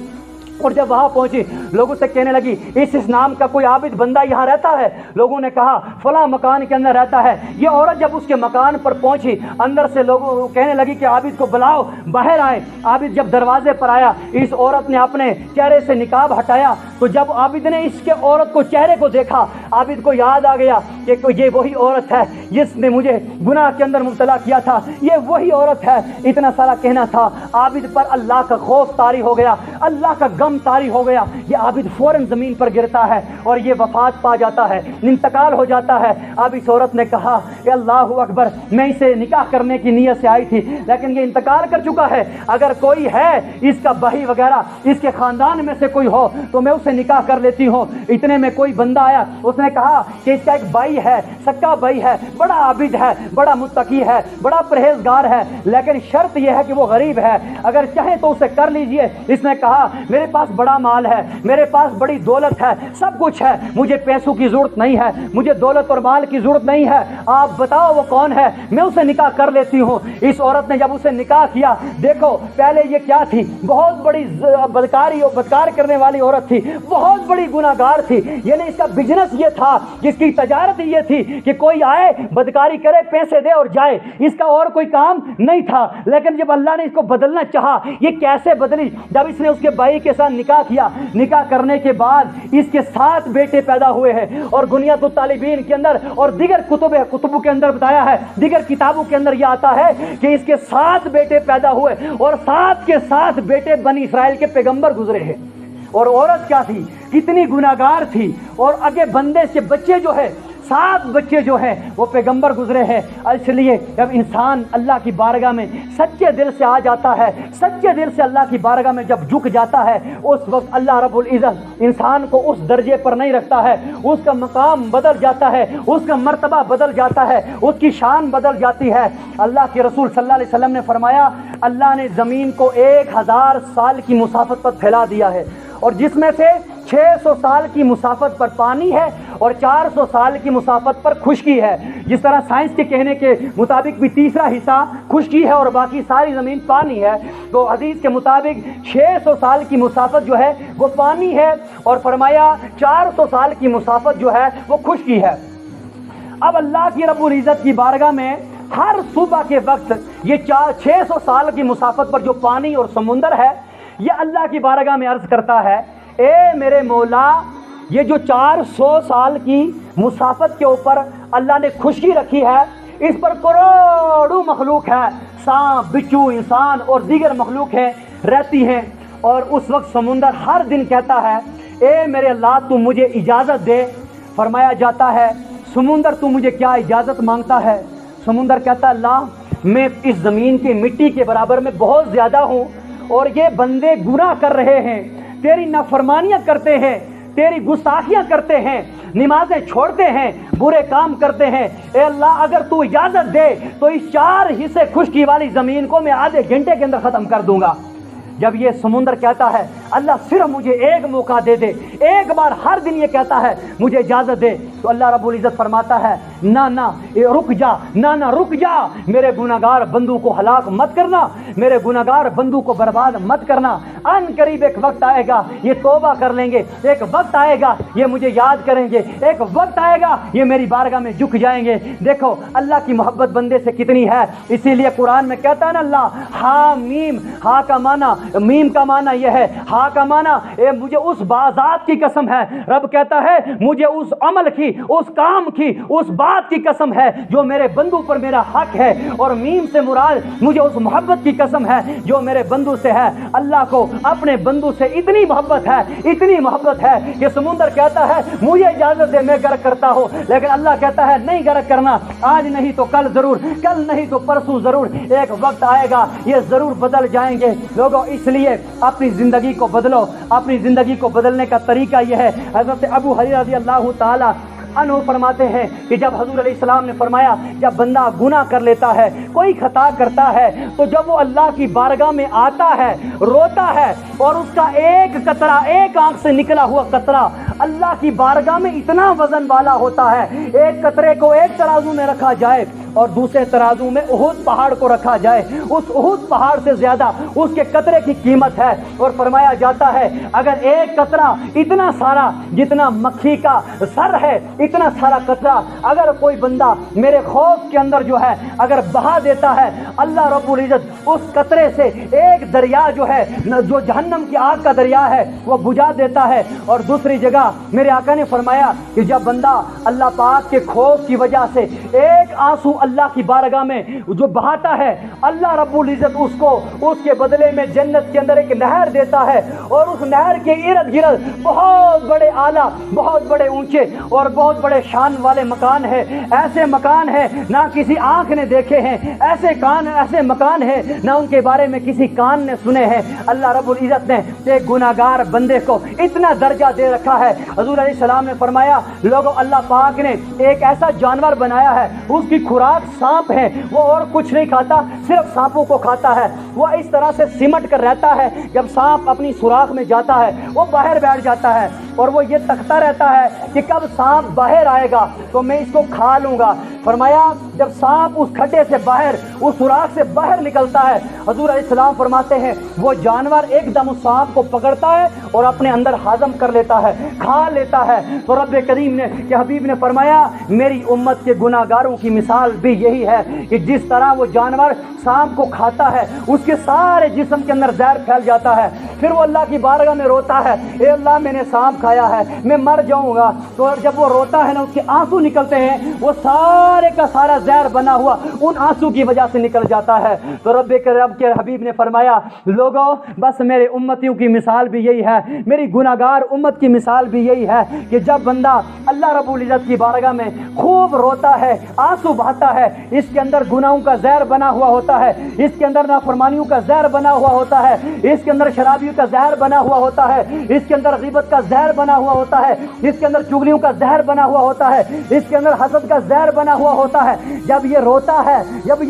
اور جب وہاں پہنچی لوگوں سے کہنے لگی اس نام کا کوئی عابد بندہ یہاں رہتا ہے؟ لوگوں نے کہا فلاں مکان کے اندر رہتا ہے۔ یہ عورت جب اس کے مکان پر پہنچی، اندر سے لوگوں کہنے لگی کہ عابد کو بلاؤ، باہر آئے۔ عابد جب دروازے پر آیا، اس عورت نے اپنے چہرے سے نقاب ہٹایا، تو جب عابد نے اس کے عورت کو چہرے کو دیکھا، عابد کو یاد آ گیا کہ یہ وہی عورت ہے جس نے مجھے گناہ کے اندر مبتلا کیا تھا، یہ وہی عورت ہے۔ اتنا سارا کہنا تھا، عابد پر اللہ کا خوف طاری ہو گیا، اللہ کا غم طاری ہو گیا۔ یہ عابد فوراً زمین پر گرتا ہے اور یہ وفات پا جاتا ہے، انتقال ہو جاتا ہے۔ اب اس عورت نے کہا کہ اللہ اکبر، میں اسے نکاح کرنے کی نیت سے آئی تھی لیکن یہ انتقال کر چکا ہے، اگر کوئی ہے اس کا بھائی وغیرہ، اس کے خاندان میں سے کوئی ہو تو میں اسے نکاح کر لیتی ہوں۔ اتنے میں کوئی بندہ آیا، اس نے کہا کہ اس کا ایک بھائی ہے، سکا بھائی ہے، بڑا عابد ہے، بڑا متقی ہے، بڑا پرہیزگار ہے، لیکن شرط یہ ہے کہ وہ غریب ہے، اگر چاہیں تو اسے کر لیجئے۔ اس نے کہا میرے پاس بڑا مال ہے، میرے پاس بڑی دولت ہے، سب کچھ ہے، مجھے پیسوں کی ضرورت نہیں ہے، مجھے دولت اور مال کی ضرورت نہیں ہے، آپ بتاؤ وہ کون ہے، میں اسے نکاح کر لیتی ہوں۔ اس عورت نے جب اسے نکاح کیا، دیکھو پہلے یہ کیا تھی، بہت بڑی بدکار کرنے والی عورت تھی، بہت بڑی گناہگار تھی، یعنی اس کا بزنس یہ تھا، جس کی تجارت یہ تھی کہ کوئی آئے بدکاری کرے، پیسے دے اور جائے، اس کا اور کوئی کام نہیں تھا۔ لیکن جب اللہ نے اس کو بدلنا چاہا، یہ کیسے بدلی؟ جب اس نے اس کے بھائی کے ساتھ نکاح کیا، نکاح کرنے کے بعد اس کے 7 بیٹے پیدا ہوئے ہیں، اور بنیۃ الطالبین کے اندر اور دیگر کتبوں کے اندر بتایا ہے، دیگر کتابوں کے اندر یہ آتا ہے کہ اس کے 7 بیٹے پیدا ہوئے، اور 7 کے 7 بیٹے بنی اسرائیل کے پیغمبر گزرے ہیں۔ اور عورت کیا تھی، کتنی گناہگار تھی، اور آگے بندے سے بچے جو ہے 7 بچے جو ہیں وہ پیغمبر گزرے ہیں. اس لیے جب انسان اللہ کی بارگاہ میں سچے دل سے آ جاتا ہے, سچے دل سے اللہ کی بارگاہ میں جب جھک جاتا ہے, اس وقت اللہ رب العزت انسان کو اس درجے پر نہیں رکھتا ہے, اس کا مقام بدل جاتا ہے, اس کا مرتبہ بدل جاتا ہے, اس کی شان بدل جاتی ہے. اللہ کے رسول صلی اللہ علیہ وسلم نے فرمایا اللہ نے زمین کو 1000 سال کی مسافت پر پھیلا دیا ہے, اور جس میں سے 600 سال کی مسافت پر پانی ہے اور 400 سال کی مسافت پر خشکی ہے. جس طرح سائنس کے کہنے کے مطابق بھی تیسرا حصہ خشکی ہے اور باقی ساری زمین پانی ہے, تو حدیث کے مطابق 600 سال کی مسافت جو ہے وہ پانی ہے, اور فرمایا 400 سال کی مسافت جو ہے وہ خشکی ہے. اب اللہ کی رب العزت کی بارگاہ میں ہر صبح کے وقت یہ 600 سال کی مسافت پر جو پانی اور سمندر ہے, یہ اللہ کی بارگاہ میں عرض کرتا ہے اے میرے مولا, یہ جو 400 سال کی مسافت کے اوپر اللہ نے خشکی رکھی ہے, اس پر کروڑوں مخلوق ہے, سانپ, بچھو, انسان اور دیگر مخلوق ہیں رہتی ہیں. اور اس وقت سمندر ہر دن کہتا ہے اے میرے اللہ تو مجھے اجازت دے. فرمایا جاتا ہے سمندر تو مجھے کیا اجازت مانگتا ہے؟ سمندر کہتا ہے اللہ میں اس زمین کی مٹی کے برابر میں بہت زیادہ ہوں, اور یہ بندے گناہ کر رہے ہیں, تیری نافرمانیاں کرتے ہیں, تیری گستاخیاں کرتے ہیں, نمازیں چھوڑتے ہیں, برے کام کرتے ہیں. اے اللہ اگر تو اجازت دے تو اس 4 حصے خشکی والی زمین کو میں آدھے گھنٹے کے اندر ختم کر دوں گا. جب یہ سمندر کہتا ہے اللہ صرف مجھے ایک موقع دے دے, ایک بار ہر دن یہ کہتا ہے مجھے اجازت دے, تو اللہ رب العزت فرماتا ہے نہ رک جا, نہ رک جا, میرے گناہگار بندو کو ہلاک مت کرنا, میرے گناہگار بندو کو برباد مت کرنا. ان قریب ایک وقت آئے گا یہ توبہ کر لیں گے, ایک وقت آئے گا یہ مجھے یاد کریں گے, ایک وقت آئے گا یہ میری بارگاہ میں جھک جائیں گے. دیکھو اللہ کی محبت بندے سے کتنی ہے, اسی لیے قرآن میں کہتا ہے نا اللہ ہا میم, ہا کا معنی, میم کا معنی یہ ہے, ہا کا معنی اے مجھے اس بازات کی قسم ہے. رب کہتا ہے مجھے اس عمل کی, اس کام کی, اس بات کی قسم ہے جو میرے بندو پر میرا حق ہے, اور میم سے مراد مجھے اس محبت کی قسم ہے جو میرے بندو سے ہے. اللہ کو اپنے بندو سے اتنی محبت ہے, اتنی محبت ہے کہ سمندر کہتا ہے مجھے اجازت دے میں غرق کرتا ہوں, لیکن اللہ کہتا ہے نہیں غرق کرنا, آج نہیں تو کل ضرور, کل نہیں تو پرسوں ضرور, ایک وقت آئے گا یہ ضرور بدل جائیں گے. لوگوں اس لیے اپنی زندگی کو بدلو. اپنی زندگی کو بدلنے کا طریقہ یہ ہے. حضرت ابو ہریرہ رضی اللہ تعالی عنہ فرماتے ہیں کہ جب حضور علیہ السلام نے فرمایا جب بندہ گناہ کر لیتا ہے, کوئی خطا کرتا ہے, تو جب وہ اللہ کی بارگاہ میں آتا ہے, روتا ہے, اور اس کا ایک قطرہ, ایک آنکھ سے نکلا ہوا قطرہ اللہ کی بارگاہ میں اتنا وزن والا ہوتا ہے, ایک قطرے کو ایک ترازو میں رکھا جائے اور دوسرے ترازو میں احد پہاڑ کو رکھا جائے, اس احد پہاڑ سے زیادہ اس کے قطرے کی قیمت ہے. اور فرمایا جاتا ہے اگر ایک قطرہ اتنا سارا جتنا مکھی کا سر ہے, اتنا سارا قطرہ اگر کوئی بندہ میرے خوف کے اندر جو ہے اگر بہا دیتا ہے, اللہ رب العزت اس قطرے سے ایک دریا جو ہے, جو جہنم کی آگ کا دریا ہے, وہ بجھا دیتا ہے. اور دوسری جگہ میرے آقا نے فرمایا کہ جب بندہ اللہ پاک کے خوف کی وجہ سے ایک آنسو اللہ کی بارگاہ میں جو بہاتا ہے, اللہ رب العزت اس کو اس کے بدلے میں جنت کے اندر ایک نہر دیتا ہے, اور اس نہر کے ارد گرد بہت بڑے اعلیٰ, بہت بڑے اونچے اور بہت بڑے شان والے مکان ہیں. ایسے مکان ہیں نہ کسی آنکھ نے دیکھے ہیں, ایسے مکان ہیں نہ ان کے بارے میں کسی کان نے سنے ہیں. اللہ رب العزت نے ایک گناہگار بندے کو اتنا درجہ دے رکھا ہے. حضور علیہ السلام نے فرمایا لوگوں اللہ پاک نے ایک ایسا جانور بنایا ہے, اس کی خوراک سانپ ہے, وہ اور کچھ نہیں کھاتا, صرف سانپوں کو کھاتا ہے. وہ اس طرح سے سمٹ کر رہتا ہے, جب سانپ اپنی سوراخ میں جاتا ہے وہ باہر بیٹھ جاتا ہے, اور وہ یہ تکتا رہتا ہے کہ کب سانپ باہر آئے گا تو میں اس کو کھا لوں گا. فرمایا جب سانپ اس کھڈے سے باہر, اس سوراخ سے باہر نکلتا ہے, حضور علیہ السلام فرماتے ہیں وہ جانور ایک دم اس سانپ کو پکڑتا ہے اور اپنے اندر ہضم کر لیتا ہے, کھا لیتا ہے. تو رب کریم نے کہ حبیب نے فرمایا میری امت کے گناہگاروں کی مثال بھی یہی ہے کہ جس طرح وہ جانور سانپ کو کھاتا ہے اس کے سارے جسم کے اندر زہر پھیل جاتا ہے, پھر وہ اللہ کی بارگاہ میں روتا ہے، اے اللہ میں نے سانپ کھایا ہے، میں مر جاؤں گا۔ تو جب وہ روتا ہے نا، اس کے آنسو نکلتے ہیں، وہ سارے کا سارا زہر بنا ہوا ان آنسو کی وجہ سے نکل جاتا ہے۔ تو رب کے حبیب نے فرمایا، لوگوں بس میرے امتیوں کی مثال بھی یہی ہے، میری گناہگار امت کی مثال بھی یہی ہے کہ جب بندہ اللہ رب العزت کی بارگاہ میں خوب روتا ہے، آنسو بہاتا ہے، اس کے اندر گناہوں کا زہر بنا ہوا ہوتا ہے، اس کے اندر نافرمانیوں کا زہر بنا ہوا ہوتا ہے، اس کے اندر شرابیوں کا زہر بنا ہوا ہوتا ہے، اس کے اندر غیبت کا زہر بنا ہوا ہوتا ہے، اس کے اندر چغلیوں کا زہر بنا ہوا ہوتا ہے، اس کے اندر حسد کا زہر بنا ہوا ہوتا ہے۔ جب یہ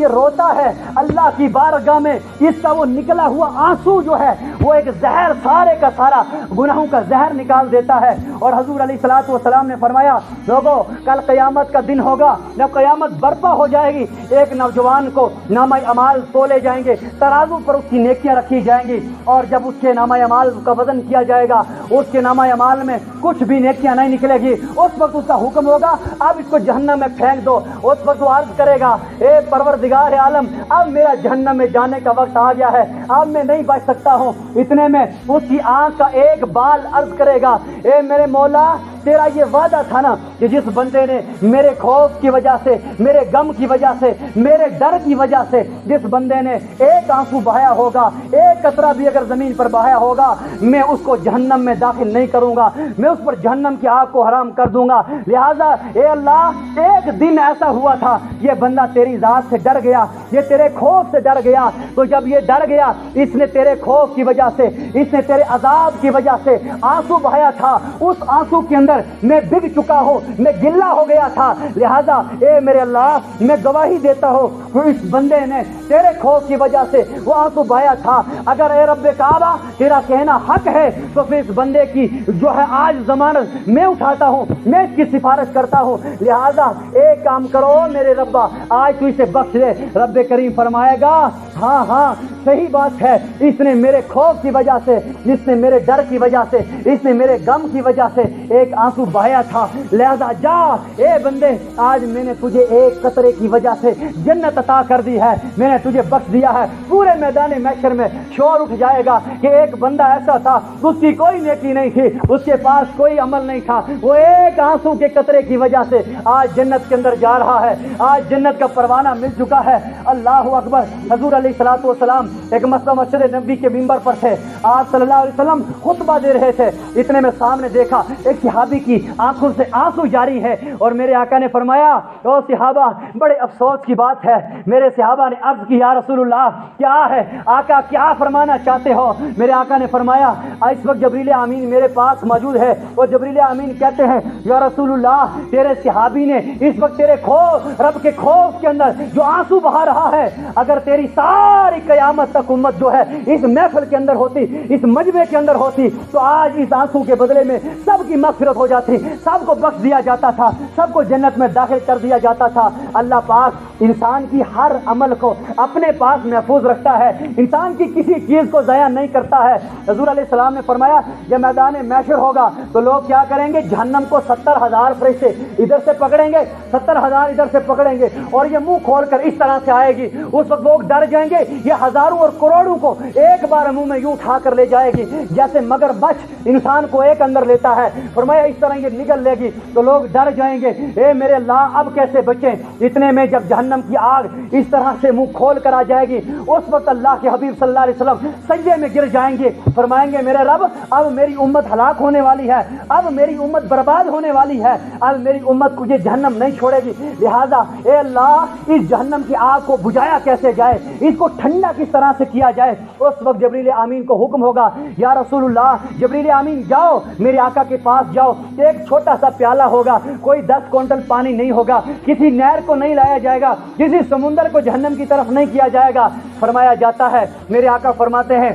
روتا ہے اللہ کی بارگاہ میں، اس کا وہ نکلا ہوا آنسو جو ہے وہ ایک زہر سارے کا سارا گناہوں کا زہر نکال دیتا ہے۔ اور حضور علیہ الصلوۃ والسلام نے فرمایا، لوگوں کل قیامت کا دن ہوگا، جب قیامت برپا ہو جائے گی، ایک نوجوان کو نامہ اعمال تولے جائیں گے، ترازو پر اس کی نیکیاں رکھی جائیں گی، اور جب اس کے نامہ اعمال کا وزن کیا جائے گا، اس کے نامہ اعمال میں کچھ بھی نیکیاں نہیں نکلے گی، اس وقت اس کا حکم ہوگا اب اس کو جہنم میں پھینک دو۔ اس وقت وہ عرض کرے گا، اے پروردگار عالم، اب میرا جہنم میں جانے کا وقت آ گیا ہے، اب میں نہیں بچ سکتا ہوں۔ اتنے میں اس کی آنکھ کا ایک بال عرض کرے گا، اے میرے مولا، تیرا یہ وعدہ تھا نا کہ جس بندے نے میرے خوف کی وجہ سے، میرے غم کی وجہ سے، میرے ڈر کی وجہ سے جس بندے نے ایک آنسو بہایا ہوگا، ایک قطرہ بھی اگر زمین پر بہایا ہوگا، میں اس کو جہنم میں داخل نہیں کروں گا، میں اس پر جہنم کی آگ کو حرام کر دوں گا۔ لہٰذا اے اللہ، ایک دن ایسا ہوا تھا، یہ بندہ تیری ذات سے ڈر گیا، یہ تیرے خوف سے ڈر گیا، تو جب یہ ڈر گیا، اس نے تیرے خوف کی وجہ سے، اس نے تیرے عذاب کی وجہ سے آنسو بہایا تھا، اس آنسو کے اندر میں بگ چکا ہوں، میں گلا ہو گیا تھا۔ لہذا اے میرے اللہ، میں گواہی دیتا ہوں، اس بندے نے تیرے خوف کی وجہ سے وہ آنسو بہایا تھا۔ اگر اے رب کعبہ تیرا کہنا حق ہے تو پھر اس بندے کی جو ہے آج ضمانت میں اٹھاتا ہوں، میں اس کی سفارش کرتا ہوں۔ لہذا ایک کام کرو میرے ربا، آج تو اسے بخش دے۔ رب کریم فرمائے گا، ہاں ہاں صحیح بات ہے، اس نے میرے خوف کی وجہ سے، اس نے میرے ڈر کی وجہ سے، اس نے میرے غم کی وجہ سے ایک آنسو بہایا تھا، لہذا جا اے بندے، آج میں نے تجھے ایک قطرے کی وجہ سے جنت عطا کر دی ہے، میں نے تجھے بخش دیا ہے۔ پورے میدان محشر میں شور اٹھ جائے گا کہ ایک بندہ ایسا تھا، اس کی کوئی نیکی نہیں تھی، اس کے پاس کوئی عمل نہیں تھا، وہ ایک آنسو کے قطرے کی وجہ سے آج جنت کے اندر جا رہا ہے، آج جنت کا پروانہ مل چکا ہے۔ اللہ اکبر۔ حضور علیہ الصلوۃ والسلام ایک مرتبہ مسجد نبوی کے منبر پر تھے، آپ صلی اللہ علیہ وسلم خطبہ دے رہے تھے، اتنے میں سامنے دیکھا ایک صحابی کی آنکھوں سے آنسو جاری ہے، اور میرے آقا نے فرمایا، او صحابہ بڑے افسوس کی بات ہے۔ میرے صحابہ نے عرض کی، یا رسول اللہ کیا ہے آقا، کیا فرمانا چاہتے ہو؟ میرے آقا نے فرمایا، اس وقت جبریل امین میرے پاس موجود ہے، اور جبریل امین کہتے ہیں، یا رسول اللہ تیرے صحابی نے اس وقت تیرے خوف، رب کے خوف کے اندر جو آنسو بہا رہا ہے، اگر تیری ساری قیامت تک امت جو ہے اس محفل کے اندر ہوتی، اس مجمع کے اندر ہوتی، تو آج اس آنسو کے بدلے میں سب کی مغفرت ہو جاتی، سب کو بخش دیا جاتا تھا، سب کو جنت میں داخل کر دیا جاتا تھا۔ اللہ پاک انسان کی ہر عمل کو اپنے پاس محفوظ رکھتا ہے، انسان کی کسی چیز کو ضائع نہیں کرتا ہے۔ حضور علیہ السلام نے فرمایا، جب میدان محشر ہوگا تو لوگ کیا کریں گے، جہنم کو 70,000 فرشتے ادھر سے پکڑیں گے، 70,000 ادھر سے پکڑیں گے، اور یہ منہ کھول کر اس طرح سے آئے گی، اس وقت لوگ ڈر جائیں گے، یہ ہزاروں اور کروڑوں کو ایک بار منہ میں یوں اٹھا کر لے جائے گی، جیسے مگر مچھ انسان کو ایک اندر لیتا ہے۔ فرمایا اس طرح یہ نگل لے گی، تو لوگ ڈر جائیں گے، اے میرے اللہ اب کیسے بچیں؟ اتنے میں جب جہنم کی آگ اس طرح سے منہ کھول کر آ جائے گی، اس وقت اللہ کے حبیب صلی اللہ علیہ وسلم سجدے میں گر جائیں گے، فرمائیں گے، میرے رب اب میری امت ہلاک ہونے والی ہے، اب میری امت برباد ہونے والی ہے، اب میری امت کو یہ جہنم نہیں چھوڑے گی، لہذا اے اللہ اس جہنم کی آگ کو بجھایا کیسے جائے، اس کو ٹھنڈا کس طرح سے کیا جائے؟ اس وقت جبریل امین کو حکم ہوگا، یا رسول اللہ جبریل امین جاؤ میرے آقا کے پاس جاؤ، ایک چھوٹا سا پیالہ ہوگا، کوئی 10 کوئنٹل پانی نہیں ہوگا، کسی نہر کو نہیں لایا جائے گا، کسی سمندر کو جہنم کی طرف نہیں کیا جائے گا۔ فرمایا جاتا ہے، میرے آقا فرماتے ہیں،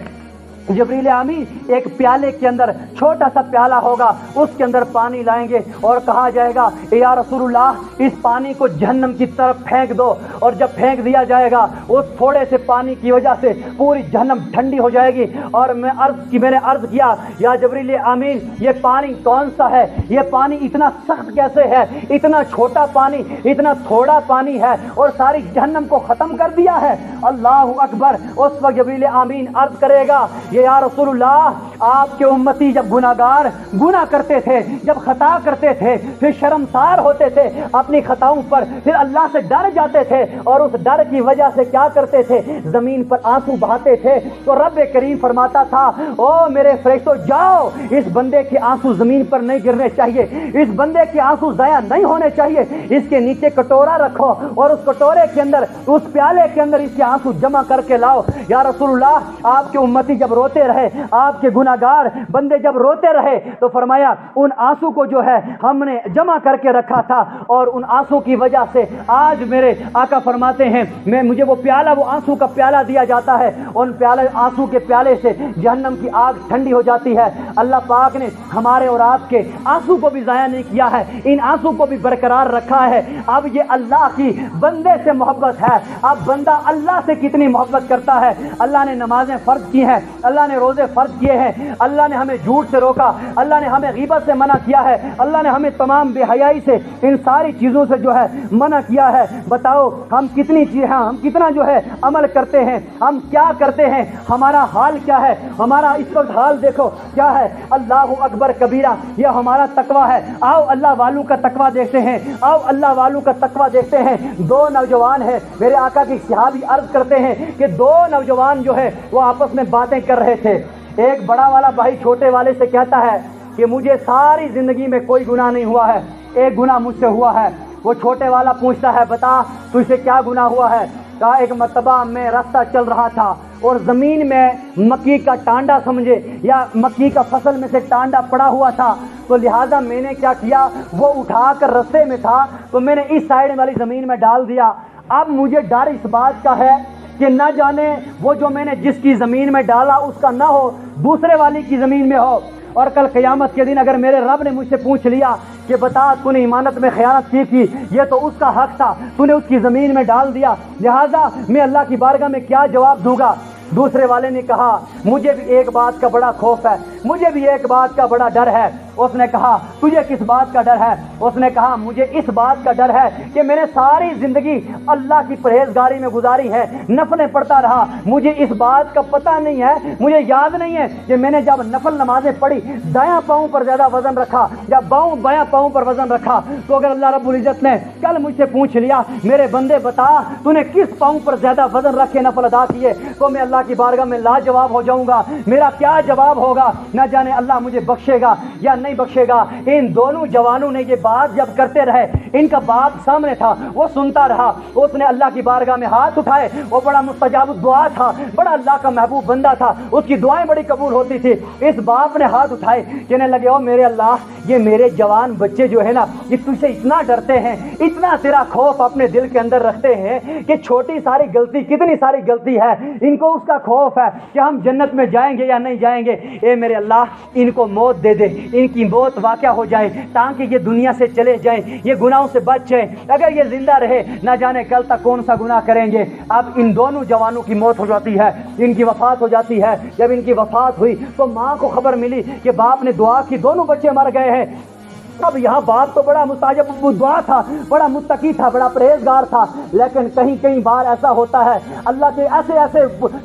جبریل امین ایک پیالے کے اندر چھوٹا سا پیالہ ہوگا، اس کے اندر پانی لائیں گے، اور کہا جائے گا، یا رسول اللہ اس پانی کو جہنم کی طرف پھینک دو، اور جب پھینک دیا جائے گا اس تھوڑے سے پانی کی وجہ سے پوری جہنم ٹھنڈی ہو جائے گی۔ اور میں نے عرض کیا، یا جبریل امین یہ پانی کون سا ہے، یہ پانی اتنا سخت کیسے ہے، اتنا چھوٹا پانی، اتنا تھوڑا پانی ہے، اور ساری جہنم کو ختم کر دیا ہے؟ اللہ اکبر۔ اس وقت جبریل امین عرض کرے گا، یہ یا رسول اللہ آپ کے امتی جب گناہگار گناہ کرتے تھے، جب خطا کرتے تھے، پھر شرمسار ہوتے تھے اپنی خطاؤں پر، پھر اللہ سے ڈر جاتے تھے اور اس ڈر کی وجہ سے کیا کرتے تھے؟ زمین پر آنسو بہاتے تھے۔ تو رب کریم فرماتا تھا او میرے فرشتوں جاؤ، اس بندے کے آنسو زمین پر نہیں گرنے چاہیے، اس بندے کے آنسو ضائع نہیں ہونے چاہیے، اس کے نیچے کٹورا رکھو اور اس کٹورے کے اندر، اس پیالے کے اندر اس کے آنسو جمع کر کے لاؤ۔ یا رسول اللہ آپ کے امتی جب روتے رہے، آپ کے گناہگار بندے جب روتے رہے تو فرمایا ان آنسو کو جو ہے ہم نے جمع کر کے رکھا تھا، اور ان آنسو کی وجہ سے آج میرے آقا فرماتے ہیں مجھے وہ پیالہ، وہ آنسو کا پیالہ دیا جاتا ہے، ان پیالے آنسو کے پیالے سے جہنم کی آگ ٹھنڈی ہو جاتی ہے۔ اللہ پاک نے ہمارے اور آپ کے آنسو کو بھی ضائع نہیں کیا ہے، ان آنسو کو بھی برقرار رکھا ہے۔ اب یہ اللہ کی بندے سے محبت ہے، اب بندہ اللہ سے کتنی محبت کرتا ہے۔ اللہ نے نمازیں فرض کی ہیں، اللہ نے روزے فرض کیے ہیں، اللہ نے ہمیں جھوٹ سے روکا، اللہ نے ہمیں غیبت سے منع کیا ہے، اللہ نے ہمیں تمام بے حیائی سے، ان ساری چیزوں سے جو ہے منع کیا ہے۔ بتاؤ ہم کتنی چیزیں، ہم کتنا جو ہے عمل کرتے ہیں، ہم کیا کرتے ہیں، ہمارا حال کیا ہے؟ ہمارا اس وقت حال دیکھو کیا ہے۔ اللہ اکبر کبیرہ، یہ ہمارا تقویٰ ہے۔ آؤ اللہ والوں کا تقویٰ دیکھتے ہیں، آؤ اللہ والوں کا تقویٰ دیکھتے ہیں۔ دو نوجوان ہیں، میرے آقا کی صحابی عرض کرتے ہیں کہ دو نوجوان جو ہے وہ آپس میں باتیں کر رہے تھے۔ ایک بڑا والا بھائی چھوٹے والے سے کہتا ہے کہ مجھے ساری زندگی میں کوئی گناہ نہیں ہوا ہے، ایک گناہ مجھ سے ہوا ہے۔ وہ چھوٹے والا پوچھتا ہے بتا تجھ سے کیا گناہ ہوا ہے؟ کہا ایک مرتبہ میں راستہ چل رہا تھا اور زمین میں مکی کا ٹانڈا سمجھے یا مکی کا فصل میں سے ٹانڈا پڑا ہوا تھا، تو لہٰذا میں نے کیا کیا، وہ اٹھا کر رستے میں تھا تو میں نے اس سائڈ والی زمین میں ڈال دیا۔ اب مجھے ڈر اس بات کا ہے کہ نہ جانے وہ جو میں نے جس کی زمین میں ڈالا اس کا نہ ہو، دوسرے والی کی زمین میں ہو، اور کل قیامت کے دن اگر میرے رب نے مجھ سے پوچھ لیا کہ بتا تو نے ایمانت میں خیانت کی تھی، یہ تو اس کا حق تھا، تو نے اس کی زمین میں ڈال دیا، لہٰذا میں اللہ کی بارگاہ میں کیا جواب دوں گا؟ دوسرے والے نے کہا مجھے بھی ایک بات کا بڑا خوف ہے، مجھے بھی ایک بات کا بڑا ڈر ہے۔ اس نے کہا تجھے کس بات کا ڈر ہے؟ اس نے کہا مجھے اس بات کا ڈر ہے کہ میں نے ساری زندگی اللہ کی پرہیزگاری میں گزاری ہے، نفلیں پڑھتا رہا، مجھے اس بات کا پتہ نہیں ہے، مجھے یاد نہیں ہے کہ میں نے جب نفل نمازیں پڑھی دایاں پاؤں پر زیادہ وزن رکھا یا بایاں پاؤں پر وزن رکھا، تو اگر اللہ رب العزت نے کل مجھ سے پوچھ لیا میرے بندے بتا تو نے کس پاؤں پر زیادہ وزن رکھ کے نفل ادا کیے، تو میں اللہ کی بارگاہ میں لاجواب ہو جاؤں گا۔ میرا کیا جواب ہوگا؟ نہ جانے اللہ مجھے بخشے گا یا نہیں بخشے گا۔ ان دونوں جوانوں نے یہ بات جب کرتے رہے، ان کا باپ سامنے تھا، وہ سنتا رہا، اس نے اللہ کی بارگاہ میں ہاتھ اٹھائے، وہ بڑا مستجاب الدعا تھا، بڑا اللہ کا محبوب بندہ تھا، اس کی دعائیں بڑی قبول ہوتی تھی۔ اس باپ نے ہاتھ اٹھائے، کہنے لگے او میرے اللہ، یہ میرے جوان بچے جو ہے نا یہ تجھ سے اتنا ڈرتے ہیں، اتنا تیرا خوف اپنے دل کے اندر رکھتے ہیں کہ چھوٹی ساری غلطی، کتنی ساری غلطی ہے، ان کو اس کا خوف ہے کہ ہم جنت میں جائیں گے یا نہیں جائیں گے۔ اے میرے اللہ ان کو موت دے دے، ان کی موت واقع ہو جائے تاکہ یہ دنیا سے چلے جائیں، یہ گناہوں سے بچ جائیں، اگر یہ زندہ رہے نہ جانے کل تک کون سا گناہ کریں گے۔ اب ان دونوں جوانوں کی موت ہو جاتی ہے، ان کی وفات ہو جاتی ہے۔ جب ان کی وفات ہوئی تو ماں کو خبر ملی کہ باپ نے دعا کی، دونوں بچے مر گئے ہیں۔ اب یہاں باپ تو بڑا مستجاب دعا تھا، بڑا متقی تھا، بڑا پرہیزگار تھا، لیکن کہیں بار ایسا ہوتا ہے اللہ کے ایسے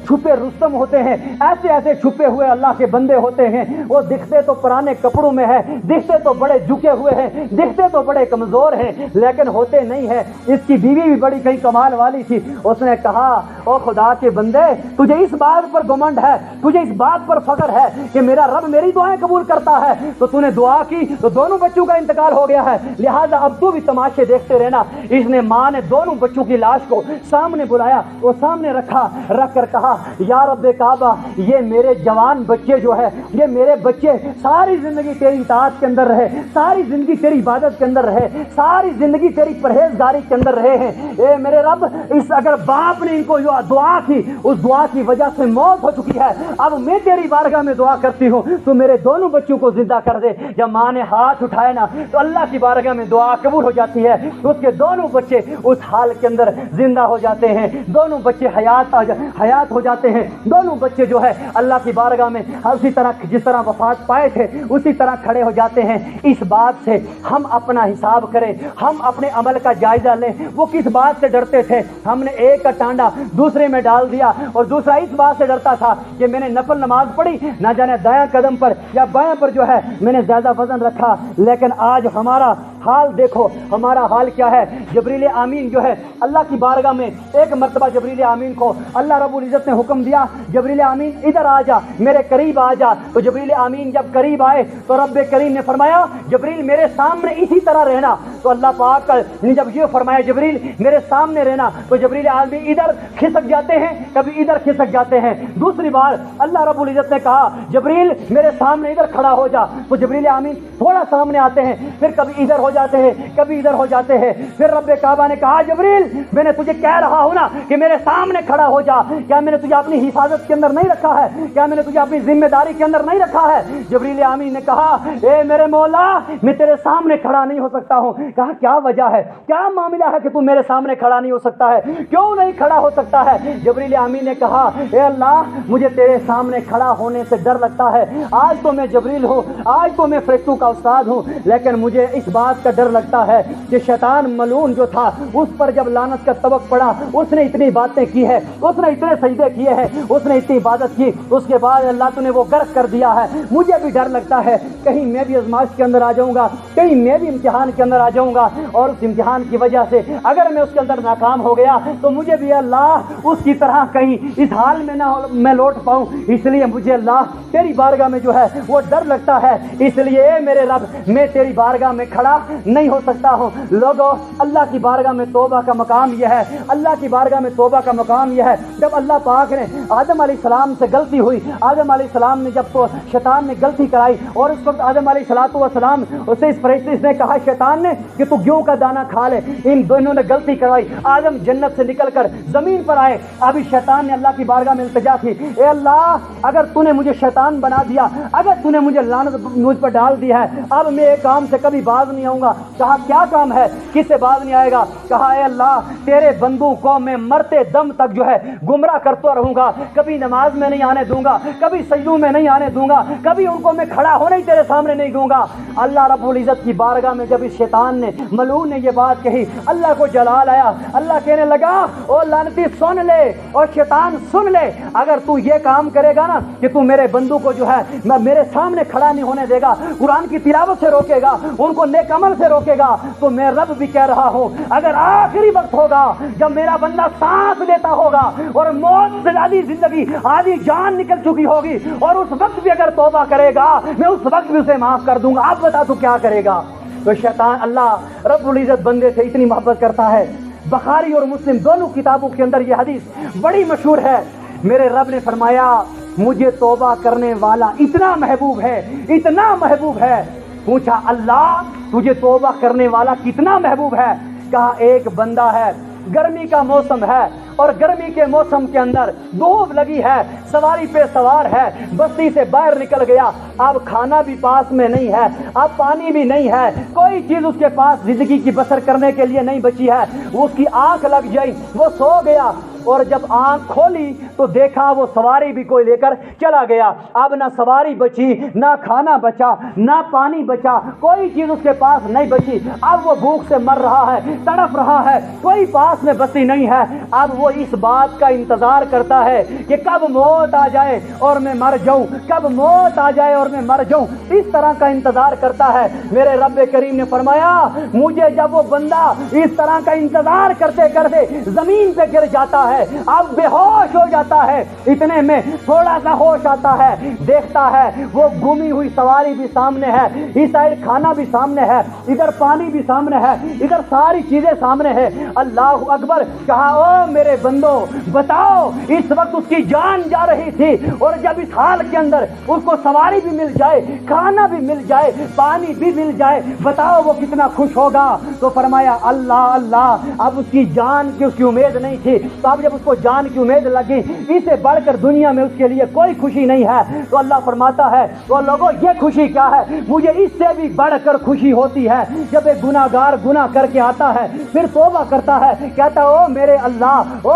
چھپے رستم ہوتے ہیں، ایسے چھپے ہوئے اللہ کے بندے ہوتے ہیں، وہ دکھتے تو پرانے کپڑوں میں ہے، دکھتے تو بڑے جھکے ہوئے ہیں، دکھتے تو بڑے کمزور ہیں، لیکن ہوتے نہیں ہیں۔ اس کی بیوی بھی بڑی کہیں کمال والی تھی، اس نے کہا او خدا کے بندے تجھے اس بات پر گمنڈ ہے، تجھے اس بات پر فخر ہے کہ میرا رب میری دعائیں قبول کرتا ہے، تو تو نے دعا کی تو دونوں بچوں کا انتقال ہو گیا ہے، لہذا اب تو بھی تماشے دیکھتے رہنا۔ اس نے ماں نے دونوں بچوں کی لاش کو سامنے بلایا، وہ سامنے رکھ کر کہا یا رب کعبہ یہ میرے جوان بچے جو ہے، یہ میرے بچے ساری زندگی تیری اطاعت کے اندر رہے، ساری زندگی تیری عبادت کے اندر رہے، ساری زندگی تیری پرہیزگاری کے اندر رہے ہیں۔ اے میرے رب اس اگر باپ نے ان کو جو دعا کی اس دعا کی وجہ سے موت ہو چکی ہے، اب میں تیری بارگاہ میں دعا کرتی ہوں تو میرے دونوں بچوں کو زندہ کر دے۔ جب ماں نے ہاتھ اٹھایا ہے نا تو اللہ کی بارگاہ میں دعا قبول ہو جاتی ہے. اس کے دونوں بچے اس حال کے اندر زندہ ہو جاتے ہیں, دونوں بچے حیات ہو جاتے ہیں, دونوں بچے جو ہے اللہ کی بارگاہ میں اسی طرح جس طرح وفات پائے تھے اسی طرح کھڑے ہو جاتے ہیں. اس بات سے ہم اپنا حساب کریں, ہم اپنے عمل کا جائزہ لیں. وہ کس بات سے ڈرتے تھے؟ ہم نے ایک کا ٹانڈا دوسرے میں ڈال دیا, اور دوسرا اس بات سے ڈرتا تھا کہ میں نے نفل نماز پڑھی, نہ جانے دایاں قدم پر یا بایاں پر جو ہے میں نے زیادہ وزن رکھا. لیکن آج ہمارا حال دیکھو, ہمارا حال کیا ہے. جبریل امین جو ہے اللہ کی بارگاہ میں ایک مرتبہ جبریل امین کو اللہ رب العزت نے حکم دیا, جبریل امین ادھر آ جا, میرے قریب آ جا. تو جبریل امین جب قریب آئے تو رب کریم نے فرمایا جبریل میرے سامنے اسی طرح رہنا. تو اللہ پاک نے جب یہ فرمایا جبریل میرے سامنے رہنا, تو جبریل امین ادھر کھسک جاتے ہیں, کبھی ادھر کھسک جاتے ہیں. دوسری بار اللہ رب العزت نے کہا جبریل میرے سامنے ادھر کھڑا ہو جا, تو جبریل امین تھوڑا سامنے آتے ہیں, پھر کبھی ادھر ہو جاتے ہیں, کبھی ادھر ہو جاتے ہیں. پھر رب کعبہ نے کہا جبریل میں نے تجھے کہہ رہا ہوں نا کہ میرے سامنے کھڑا ہو جا, کیا میں نے تجھے اپنی حفاظت کے اندر نہیں رکھا ہے؟ کیا میں نے تجھے اپنی ذمہ داری کے اندر نہیں رکھا ہے؟ جبریل امین نے کہا اے میرے مولا میں تیرے سامنے کھڑا نہیں ہو سکتا ہوں. کہا کیا وجہ ہے, کیا معاملہ ہے کہ تو میرے سامنے کھڑا نہیں ہو سکتا ہے, کیوں نہیں کھڑا ہو سکتا ہے؟ جبریل امین نے کہا اے اللہ مجھے تیرے سامنے کھڑا ہونے سے ڈر لگتا ہے. آج تو میں جبریل ہوں, آج تو میں فرشتوں کا استاد ہوں, لیکن مجھے اس بات کا ڈر لگتا ہے کہ شیطان ملعون جو تھا اس پر جب لعنت کا طبق پڑا, اس نے اتنی باتیں کی ہے, اس نے اتنے سجدے کیے ہیں, اس نے اتنی عبادت کی, اس کے بعد اللہ تو نے وہ غرق کر دیا ہے. مجھے بھی ڈر لگتا ہے کہیں میں بھی آزمائش کے اندر آ جاؤں گا, کہیں میں بھی امتحان کے اندر آ جاؤں گا, اور اس امتحان کی وجہ سے اگر میں اس کے اندر ناکام ہو گیا تو مجھے بھی اللہ اس کی طرح کہیں اس حال میں نہ میں لوٹ پاؤں. اس لیے مجھے اللہ تیری بارگاہ میں جو ہے وہ ڈر لگتا ہے. اس لیے اے میرے رب میں تیری بارگاہ میں کھڑا نہیں ہو سکتا ہوں. لوگوں اللہ کی بارگاہ میں توبہ کا مقام یہ ہے, اللہ کی بارگاہ میں توبہ کا مقام یہ ہے. جب اللہ پاک نے آدم علیہ السلام سے غلطی ہوئی, آدم علیہ السلام نے جب تو شیطان نے غلطی کرائی, اور اس وقت آدم علیہ السلام اسے اس فرشتے نے کہا شیطان نے کہ تو گیہوں کا دانہ کھا لے. ان دونوں نے غلطی کرائی, آدم جنت سے نکل کر زمین پر آئے. ابھی شیطان نے اللہ کی بارگاہ میں التجا کی, اے اللہ اگر تو نے مجھے شیطان بنا دیا, اگر تو نے مجھے لعنت مجھ پر ڈال دی ہے, اب میں ایک کام سے کبھی باز نہیں آؤں گا. کہا کیا کام ہے, کس سے باز نہیں آئے گا؟ کہا اے اللہ تیرے بندوں کو میں مرتے دم تک جو ہے گمراہ کرتا رہوں گا, کبھی نماز میں نہیں آنے دوں گا, کبھی سجدوں میں نہیں آنے دوں گا, کبھی ان کو میں کھڑا ہونے ہی تیرے سامنے نہیں دوں گا. اللہ رب العزت کی بارگاہ میں جب اس شیطان نے ملعون نے یہ بات کہی, اللہ کو جلال آیا. اللہ کہنے لگا او لعنتی سن لے, اور شیطان سن لے, اگر تو یہ کام کرے گا نا کہ تو میرے بندوں کو جو ہے میں میرے سامنے کھڑا نہیں ہونے دے گا, قرآن کی تلاوت سے روکے گا, ان کو نیک عمل سے روکے گا, تو میں رب بھی کہہ رہا ہوں اگر آخری وقت ہوگا جب میرا بندہ سانس لیتا ہوگا اور موت سے آدھی زندگی آدھی جان نکل چکی ہوگی, اور اس وقت بھی اگر توبہ کرے گا میں اس وقت بھی اسے معاف کر دوں گا. آپ بتا تو کیا کرے گا؟ تو شیطان اللہ رب العزت بندے سے اتنی محبت کرتا ہے. بخاری اور مسلم دونوں کتابوں کے اندر یہ حدیث بڑی مشہور ہے. میرے رب نے فرمایا مجھے توبہ کرنے والا اتنا محبوب ہے, اتنا محبوب ہے. پوچھا اللہ تجھے توبہ کرنے والا کتنا محبوب ہے؟ کہا ایک بندہ ہے, گرمی کا موسم ہے, اور گرمی کے موسم کے اندر دھوپ لگی ہے, سواری پہ سوار ہے, بستی سے باہر نکل گیا, اب کھانا بھی پاس میں نہیں ہے, اب پانی بھی نہیں ہے, کوئی چیز اس کے پاس زندگی کی بسر کرنے کے لیے نہیں بچی ہے. اس کی آنکھ لگ گئی, وہ سو گیا, اور جب آنکھ کھولی تو دیکھا وہ سواری بھی کوئی لے کر چلا گیا. اب نہ سواری بچی, نہ کھانا بچا, نہ پانی بچا, کوئی چیز اس کے پاس نہیں بچی. اب وہ بھوک سے مر رہا ہے, تڑپ رہا ہے, کوئی پاس میں بستی نہیں ہے. اب وہ اس بات کا انتظار کرتا ہے کہ کب موت آ جائے اور میں مر جاؤں, کب موت آ جائے اور میں مر جاؤں, اس طرح کا انتظار کرتا ہے. میرے رب کریم نے فرمایا مجھے جب وہ بندہ اس طرح کا انتظار کرتے کرتے زمین پہ گر جاتا ہے, اب بے ہوش ہو جاتا ہے, اتنے میں تھوڑا سا ہوش آتا ہے, دیکھتا ہے وہ گمی ہوئی سواری بھی سامنے ہے, اس سائڈ کھانا بھی سامنے ہے, ادھر پانی بھی سامنے ہے, ادھر ساری چیزیں سامنے ہے. اللہ اکبر. کہا او میرے بندو بتاؤ اس وقت اس کی جان جا رہی تھی, اور جب اس حال کے اندر اس کو سواری بھی مل جائے, کھانا بھی مل جائے, پانی بھی مل جائے, بتاؤ وہ کتنا خوش ہوگا. تو فرمایا اللہ اللہ. اب اس کی جان کی اس کی امید نہیں تھی, تو اب اب جب اس کو جان کی امید لگی اسے بڑھ کر دنیا میں اس کے لیے کوئی خوشی نہیں ہے، تو اللہ فرماتا ہے وہ لوگوں یہ خوشی کیا ہے، مجھے اس سے بھی بڑھ کر خوشی ہوتی ہے جب ایک گناہ گار گناہ کر کے آتا ہے پھر توبہ کرتا ہے، کہتا ہے او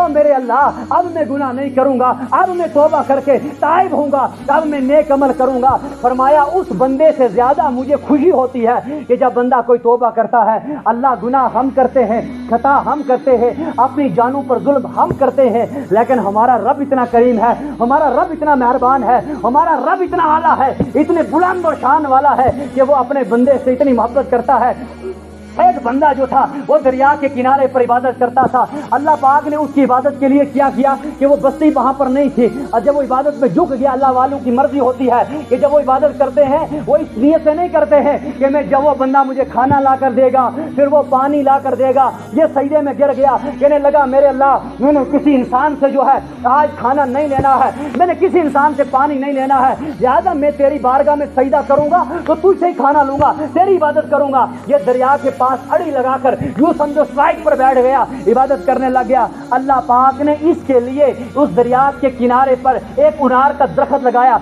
میرے اللہ اب میں گناہ نہیں کروں گا، اب میں توبہ کر کے تائب ہوں گا، اب میں نیک عمل کروں گا۔ فرمایا اس بندے سے زیادہ مجھے خوشی ہوتی ہے کہ جب بندہ کوئی توبہ کرتا ہے، اللہ گناہ ہم کرتے ہیں، خطا ہم کرتے ہیں، اپنی جانوں پر ظلم ہم کرتے ہیں، لیکن ہمارا رب اتنا کریم ہے، ہمارا رب اتنا مہربان ہے، ہمارا رب اتنا اعلیٰ ہے، اتنے بلند و شان والا ہے کہ وہ اپنے بندے سے اتنی محبت کرتا ہے۔ ایک بندہ جو تھا وہ دریا کے کنارے پر عبادت کرتا تھا، اللہ پاک نے اس کی عبادت کے لیے کیا کیا کہ وہ بستی وہاں پر نہیں تھی، اور جب وہ عبادت میں جھک گیا، اللہ والوں کی مرضی ہوتی ہے کہ جب وہ عبادت کرتے ہیں وہ اس نیت سے نہیں کرتے ہیں کہ میں جب وہ بندہ مجھے کھانا لا کر دے گا پھر وہ پانی لا کر دے گا، یہ سجدے میں گر گیا، کہنے لگا میرے اللہ میں نے کسی انسان سے جو ہے آج کھانا نہیں لینا ہے، میں نے کسی انسان سے پانی نہیں لینا ہے، لہٰذا میں تیری بارگاہ میں سجدہ کروں گا تو تجھ سے ہی کھانا لوں گا، تیری عبادت کروں گا۔ یہ دریا کے پاس اڑی لگا کر یوں سمجھو سائٹ پر بیٹھ گیا، عبادت کرنے لگ گیا۔ اللہ پاک نے اس کے لیے اس دریا کے کنارے پر ایک انار کا درخت لگایا،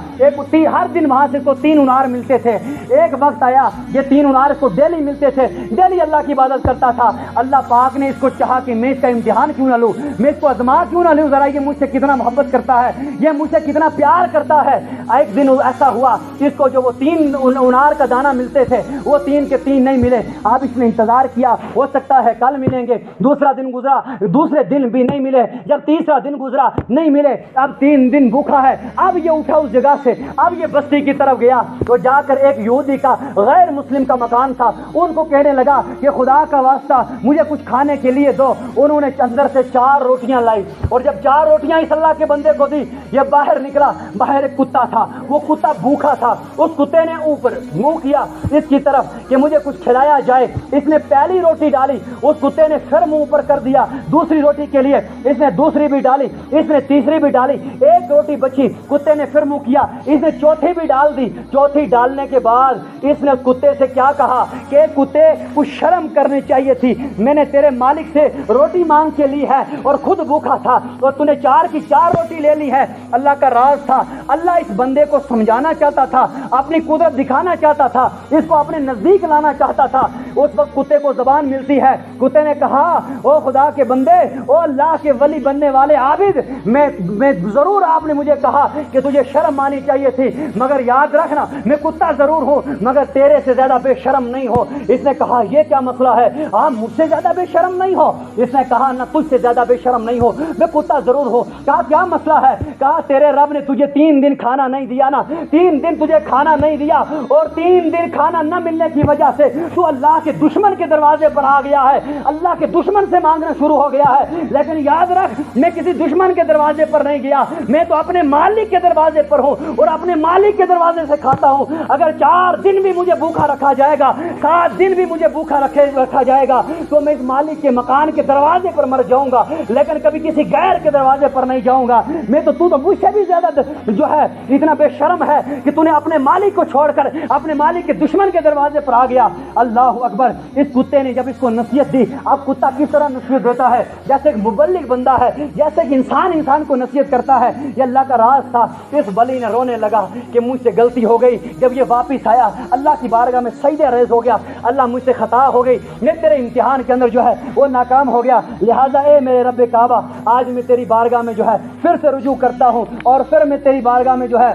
ہر دن وہاں سے کو 3 انار ملتے تھے۔ ایک وقت آیا یہ 3 انار کو ڈیلی ملتے تھے، ڈیلی اللہ کی عبادت کرتا تھا۔ اللہ پاک نے اس کو چاہا کہ میں اس کا امتحان کیوں نہ لوں، میں اس کو آزما کیوں نہ لوں، ذرا یہ مجھ سے کتنا محبت کرتا ہے، یہ مجھ سے کتنا پیار کرتا ہے۔ ایک دن ایسا ہوا اس کو جو وہ 3 انار کا دانہ ملتے تھے وہ 3 کے 3 نہیں ملے، اب اس نے انتظار کیا، ہو سکتا ہے کل ملیں گے، دوسرا دن گزرا، دوسرے دن بھی نہیں ملے، جب تیسرا دن گزرا نہیں ملے، اب 3 دن بھوکا ہے، اب یہ اٹھا اس جگہ سے، اب یہ بستی کی طرف گیا تو جا کر ایک یہودی کا غیر مسلم کا مکان تھا، ان کو کہنے لگا کہ خدا کا واسطہ مجھے کچھ کھانے کے لیے دو۔ انہوں نے اندر سے 4 روٹیاں لائی، اور جب 4 روٹیاں اس اللہ کے بندے کو دی، یہ باہر نکلا، باہر ایک کتا تھا، وہ کتا بھوکا تھا، اس کتے نے اوپر منہ کیا اس کی طرف کہ مجھے کچھ کھلایا جائے، اس نے پہلی روٹی ڈالی، اس کتے نے پھر منہ اوپر کر دیا، دوسری روٹی کے لیے اس نے دوسری بھی ڈالی، اس نے تیسری بھی ڈالی، ایک روٹی بچی، کتے نے پھر منہ کیا، اس نے چوتھی بھی ڈال دی۔ چوتھی ڈالنے کے بعد اس نے کتے سے کیا کہا کہ کتے کچھ شرم کرنی چاہیے تھی، میں نے تیرے مالک سے روٹی مانگ کے لی ہے اور خود بھوکا تھا اور تو نے 4 کی 4 روٹی لے لی ہے۔ اللہ کا راز تھا، اللہ اس بندے کو سمجھانا چاہتا تھا، اپنی قدرت دکھانا چاہتا تھا، اس کو اپنے نزدیک لانا چاہتا تھا۔ اس وقت کتے کو زبان ملتی ہے، کتے نے کہا او خدا کے بندے، او اللہ کے ولی بننے والے عابد، میں ضرور آپ نے مجھے کہا کہ تجھے شرم آنی چاہیے تھی، مگر یاد رکھنا میں کتا ضرور ہوں مگر تیرے سے زیادہ بے شرم نہیں ہو۔ اس نے کہا یہ کیا مسئلہ ہے، آپ مجھ سے زیادہ بے شرم نہیں ہو؟ اس نے کہا نہ تجھ سے زیادہ بے شرم نہیں ہو، میں کتا ضرور ہوں۔ کہا کیا مسئلہ ہے؟ کہا تیرے رب نے تجھے 3 دن کھانا نہیں دیا نا، 3 دن تجھے کھانا نہیں دیا، اور 3 دن کھانا نہ ملنے کی وجہ سے تو اللہ کے دشمن کے دروازے پر آ گیا ہے، اللہ کے دشمن سے مانگنا شروع ہو گیا ہے۔ لیکن یاد رکھ میں کسی دشمن کے دروازے پر نہیں گیا، میں تو اپنے مالک کے دروازے پر ہوں اور اپنے مالک کے دروازے سے کھاتا ہوں۔ اگر 4 دن بھی مجھے بھوکا رکھا جائے گا، 7 دن بھی مجھے بھوکا رکھا جائے گا تو میں اس مالک کے مکان کے دروازے پر مر جاؤں گا، لیکن کبھی کسی غیر کے دروازے پر نہیں جاؤں گا۔ میں تو مجھ سے بھی زیادہ جو ہے اتنا بے شرم ہے کہ تو نے اپنے مالک کو چھوڑ کر اپنے مالک کے دشمن کے دروازے پر آ گیا۔ اللہ اکبر۔ اس کتے نے جب اس کو نصیحت دی، اب کتا کس طرح نصیحت دیتا ہے؟ جیسے ایک مبلغ بندہ ہے، جیسے کہ انسان کو نصیحت کرتا ہے، یہ اللہ کا راز تھا۔ اس ولی نے رونے لگا کہ مجھ سے غلطی ہو گئی، جب یہ واپس آیا اللہ کی بارگاہ میں سجدے ریز ہو گیا، اللہ مجھ سے خطا ہو گئی، میں تیرے امتحان کے اندر جو ہے وہ ناکام ہو گیا، لہٰذا اے میرے رب کعبہ آج میں تیری بارگاہ میں جو ہے پھر سے رجوع کرتا ہوں، اور پھر میں تیری بارگاہ میں جو ہے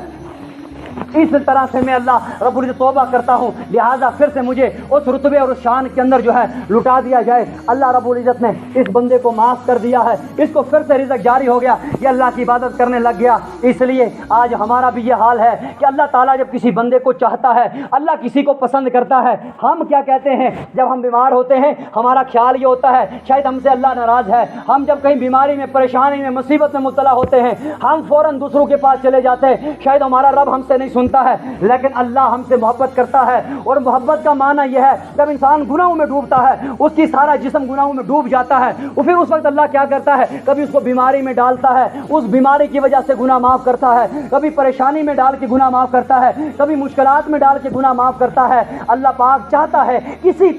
اس طرح سے میں اللہ رب العزت توبہ کرتا ہوں، لہٰذا پھر سے مجھے اس رتبے اور اس شان کے اندر جو ہے لٹا دیا جائے۔ اللہ رب العزت نے اس بندے کو معاف کر دیا ہے، اس کو پھر سے رزق جاری ہو گیا، یہ اللہ کی عبادت کرنے لگ گیا۔ اس لیے آج ہمارا بھی یہ حال ہے کہ اللہ تعالیٰ جب کسی بندے کو چاہتا ہے، اللہ کسی کو پسند کرتا ہے، ہم کیا کہتے ہیں جب ہم بیمار ہوتے ہیں ہمارا خیال یہ ہوتا ہے شاید ہم سے اللہ ناراض ہے۔ ہم جب کہیں بیماری میں، پریشانی میں، مصیبت میں مبتلا ہوتے ہیں ہم فوراً دوسروں کے پاس چلے جاتے ہیں، شاید ہمارا رب ہم سے نہیں نہیں سنتا ہے، لیکن اللہ ہم سے محبت کرتا ہے، اور محبت کا معنی یہ ہے جب انسان گناہوں میں ڈوبتا ہے، اس کی سارا جسم گناہوں میں ڈوب جاتا ہے، اور پھر اس وقت اللہ کیا کرتا ہے، کبھی اس کو بیماری میں ڈالتا ہے، اس بیماری کی وجہ سے گناہ معاف کرتا ہے، کبھی پریشانی میں ڈال کے گناہ معاف کرتا ہے، کبھی مشکلات میں ڈال کے گناہ معاف کرتا ہے۔ اللہ پاک چاہتا ہے کسی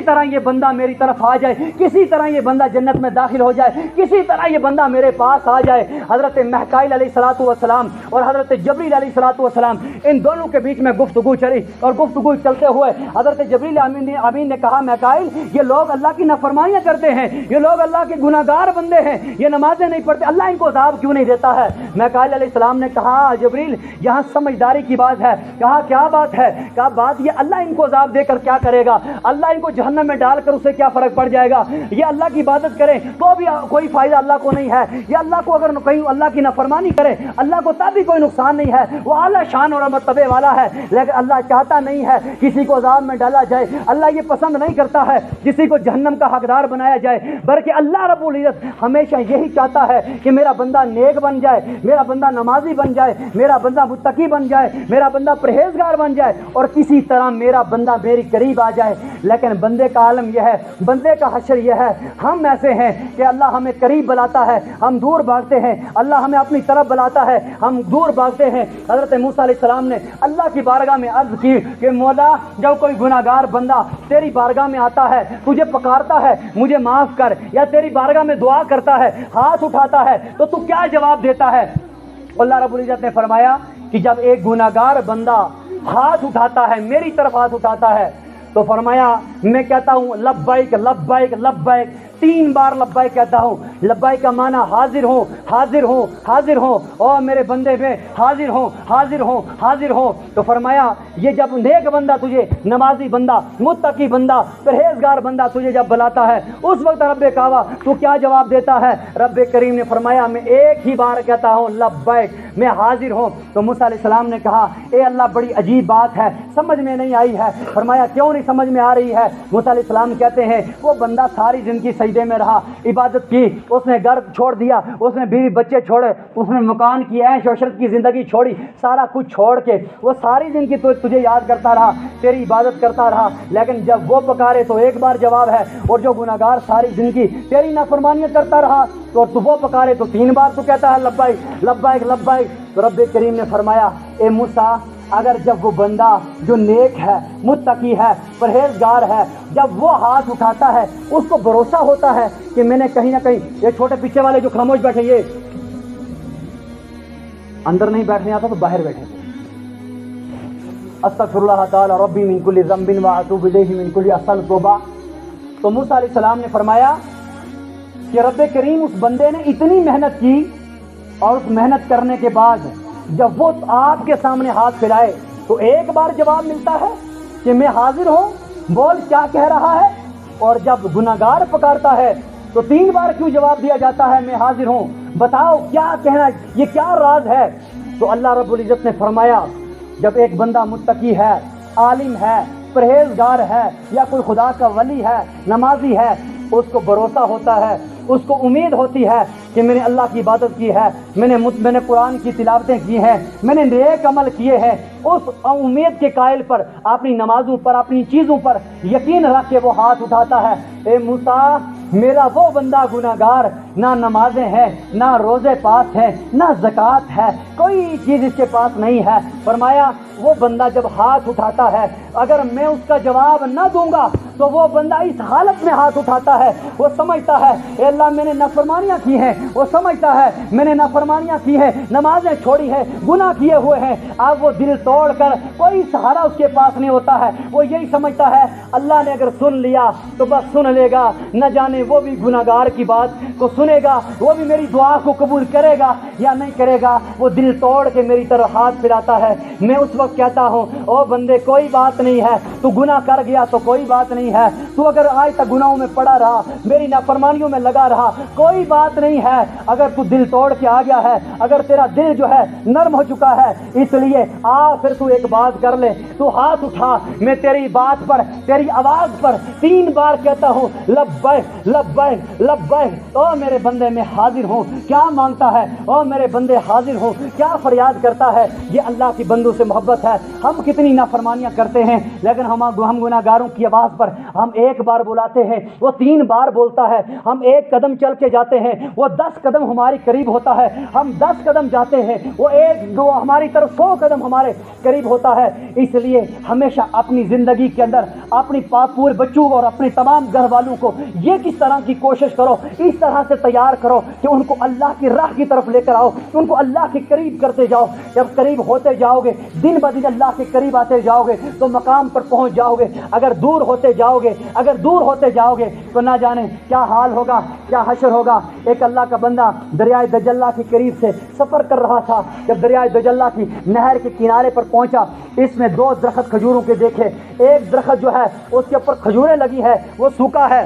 طرح یہ بندہ میری طرف آ جائے، کسی طرح یہ بندہ جنت میں داخل ہو جائے، کسی طرح یہ بندہ میرے پاس آ جائے۔ حضرت میکائیل علیہ السلام اور حضرت جبریل علیہ السلام، ان دونوں کے بیچ میں گفتگو چلی، اور گفتگو چلتے ہوئے حضرت جبریل امین نے کہا میکائیل یہ لوگ اللہ کی نافرمانیاں کرتے ہیں، یہ لوگ اللہ کے گناہگار بندے ہیں، یہ نمازیں نہیں پڑھتے، اللہ ان کو عذاب کیوں نہیں دیتا ہے؟ میکائیل علیہ السلام نے کہا جبریل یہاں سمجھداری کی بات ہے۔ کہا کیا بات ہے؟ کہا بات یہ اللہ ان کو عذاب دے کر کیا کرے گا، اللہ ان کو جہنم میں ڈال کر اسے کیا فرق پڑ جائے گا؟ یہ اللہ کی عبادت کریں تو بھی کوئی فائدہ اللہ کو نہیں ہے، یہ اللہ کو اگر کہیں اللہ کی نافرمانی کرے اللہ کو تب بھی کوئی نقصان نہیں ہے، وہ اعلیٰ شان اور مرتبے والا ہے، لیکن اللہ چاہتا نہیں ہے کسی کو عذاب میں ڈالا جائے، اللہ یہ پسند نہیں کرتا ہے کسی کو جہنم کا حقدار بنایا جائے، بلکہ اللہ رب العزت ہمیشہ یہی چاہتا ہے کہ میرا بندہ نیک بن جائے، میرا بندہ نمازی بن جائے، میرا بندہ متقی بن جائے، میرا بندہ پرہیزگار بن جائے، اور کسی طرح میرا بندہ میری قریب آ جائے۔ لیکن بندے کا عالم یہ ہے، بندے کا حشر یہ ہے، ہم ایسے ہیں کہ اللہ ہمیں قریب بلاتا ہے، ہم دور بھاگتے ہیں، اللہ ہمیں اپنی طرف بلاتا ہے، ہم دور بھاگتے ہیں۔ حضرت موسیٰ علیہ السلام نے اللہ کی بارگاہ میں عرض کی کہ مولا جب کوئی گناہگار بندہ تیری بارگاہ میں آتا ہے، تجھے پکارتا ہے مجھے معاف کر، یا تیری بارگاہ میں دعا کرتا ہے، ہاتھ اٹھاتا ہے، تو تو کیا جواب دیتا ہے؟ اللہ رب العزت نے فرمایا کہ جب ایک گناہگار بندہ ہاتھ اٹھاتا ہے، میری طرف ہاتھ اٹھاتا ہے، تو فرمایا میں کہتا ہوں لبیک لبیک لبیک، 3 بار لبیک کہتا ہوں۔ لبیک کا معنی حاضر ہوں حاضر ہوں حاضر ہوں، اور میرے بندے میں حاضر ہوں حاضر ہوں حاضر ہوں۔ تو فرمایا یہ جب نیک بندہ تجھے، نمازی بندہ، متقی بندہ، پرہیزگار بندہ تجھے جب بلاتا ہے، اس وقت رب کعبہ تو کیا جواب دیتا ہے؟ رب کریم نے فرمایا میں ایک ہی بار کہتا ہوں لبیک، میں حاضر ہوں۔ تو موسیٰ علیہ السلام نے کہا اے اللہ بڑی عجیب بات ہے، سمجھ میں نہیں آئی ہے۔ فرمایا کیوں نہیں سمجھ میں آ رہی ہے؟ موسیٰ علیہ السلام کہتے ہیں وہ بندہ ساری زندگی سجدے میں رہا، عبادت کی، اس نے گھر چھوڑ دیا، اس نے بیوی بچے چھوڑے، اس نے مکان کی عیش و عشرت کی زندگی چھوڑی، سارا کچھ چھوڑ کے وہ ساری زندگی تجھے یاد کرتا رہا، تیری عبادت کرتا رہا، لیکن جب وہ پکارے تو ایک بار جواب ہے، اور جو گناہگار ساری زندگی تیری نافرمانیاں کرتا رہا تو وہ پکارے تو 3 بار تو کہتا ہے لبیک لبیک لبیک۔ تو رب کریم نے فرمایا اے موسیٰ اگر جب وہ بندہ جو نیک ہے، متقی ہے، پرہیزگار ہے، جب وہ ہاتھ اٹھاتا ہے اس کو بھروسہ ہوتا ہے کہ میں نے کہیں نہ کہیں، یہ چھوٹے پیچھے والے جو خاموش بیٹھے یہ اندر نہیں بیٹھنے آتا تو باہر بیٹھے تھے، استغفر اللہ تعالی ربی من کل ذنب واتوب الیہ من کل اصل توبہ۔ تو موسیٰ علیہ السلام نے فرمایا کہ رب کریم اس بندے نے اتنی محنت کی، اور اس محنت کرنے کے بعد جب وہ آپ کے سامنے ہاتھ پھیلائے تو ایک بار جواب ملتا ہے کہ میں حاضر ہوں، بول کیا کہہ رہا ہے، اور جب گناہگار پکارتا ہے تو 3 بار کیوں جواب دیا جاتا ہے میں حاضر ہوں، بتاؤ کیا کہنا، یہ کیا راز ہے؟ تو اللہ رب العزت نے فرمایا جب ایک بندہ متقی ہے، عالم ہے، پرہیزگار ہے، یا کوئی خدا کا ولی ہے، نمازی ہے، اس کو بھروسہ ہوتا ہے، اس کو امید ہوتی ہے کہ میں نے اللہ کی عبادت کی ہے، میں نے قرآن کی تلاوتیں کی ہیں، میں نے نیک عمل کیے ہیں، اس امید کے قائل پر اپنی نمازوں پر، اپنی چیزوں پر یقین رکھ کے وہ ہاتھ اٹھاتا ہے اے موسیٰ میرا وہ بندہ گناہگار، نہ نمازیں ہیں، نہ روزے پاس ہیں، نہ زکوٰۃ ہے، کوئی چیز اس کے پاس نہیں ہے۔ فرمایا وہ بندہ جب ہاتھ اٹھاتا ہے اگر میں اس کا جواب نہ دوں گا تو وہ بندہ اس حالت میں ہاتھ اٹھاتا ہے، وہ سمجھتا ہے اے اللہ میں نے نافرمانیاں کی ہیں، وہ سمجھتا ہے میں نے نافرمانیاں کی ہیں، نمازیں چھوڑی ہیں، گناہ کیے ہوئے ہیں، اب وہ دل توڑ کر کوئی سہارا اس کے پاس نہیں ہوتا ہے، وہ یہی سمجھتا ہے اللہ نے اگر سن لیا تو بس سن لے گا، نہ جانے وہ بھی گناہگار کی بات کو سنے گا، وہ بھی میری دعا کو قبول کرے گا یا نہیں کرے گا۔ وہ دل توڑ کے میری طرف ہاتھ پھیلاتا ہے، میں اس وقت کہتا ہوں او بندے کوئی بات نہیں ہے، تو گناہ کر گیا تو کوئی بات نہیں ہے, تو اگر آج تک گناہوں میں پڑا رہا, میری نافرمانیوں میں لگا رہا, کوئی بات نہیں ہے. اگر تو دل توڑ کے آ گیا ہے, اگر تیرا دل جو ہے نرم ہو چکا ہے, اس لیے پھر تو ایک بات کر لے, تو ہاتھ اٹھا, میں تیری بات پر, تیری آواز پر 3 بار کہتا ہوں لبیک لبیک لبیک. او میرے بندے میں حاضر ہوں, کیا مانگتا ہے؟ او میرے بندے حاضر ہوں, کیا فریاد کرتا ہے؟ یہ اللہ کی بندوں سے محبت ہے. ہم کتنی نافرمانیاں کرتے ہیں, لیکن ہم گناہ گاروں کی آواز پر ہم 1 بار بلاتے ہیں, وہ 3 بار بولتا ہے. ہم 1 قدم چل کے جاتے ہیں, وہ 10 قدم ہماری قریب ہوتا ہے. ہم 10 قدم جاتے ہیں, وہ 1 2 ہماری طرف 100 قدم ہمارے قریب ہوتا ہے. اس لیے ہمیشہ اپنی زندگی کے اندر اپنی پورے بچوں اور اپنے تمام گھر والوں کو یہ کس طرح کی کوشش کرو, اس طرح سے تیار کرو کہ ان کو اللہ کی راہ کی طرف لے کر آؤ, ان کو اللہ کے قریب کرتے جاؤ. جب قریب ہوتے جاؤ گے, دن بدن اللہ کے قریب آتے جاؤ گے, تو مقام پر پہنچ جاؤ گے. اگر دور ہوتے جاؤ گے, اگر دور ہوتے جاؤ گے تو نہ جانے کیا حال ہوگا, کیا حشر ہوگا. ایک اللہ کا بندہ دریائے دجلہ کے قریب سے سفر کر رہا تھا. جب دریائے دجلہ کی نہر کے کنارے پر پہنچا, اس میں 2 درخت کھجوروں کے دیکھے. ایک درخت جو ہے اس کے اوپر کھجوریں لگی ہے, وہ سوکھا ہے,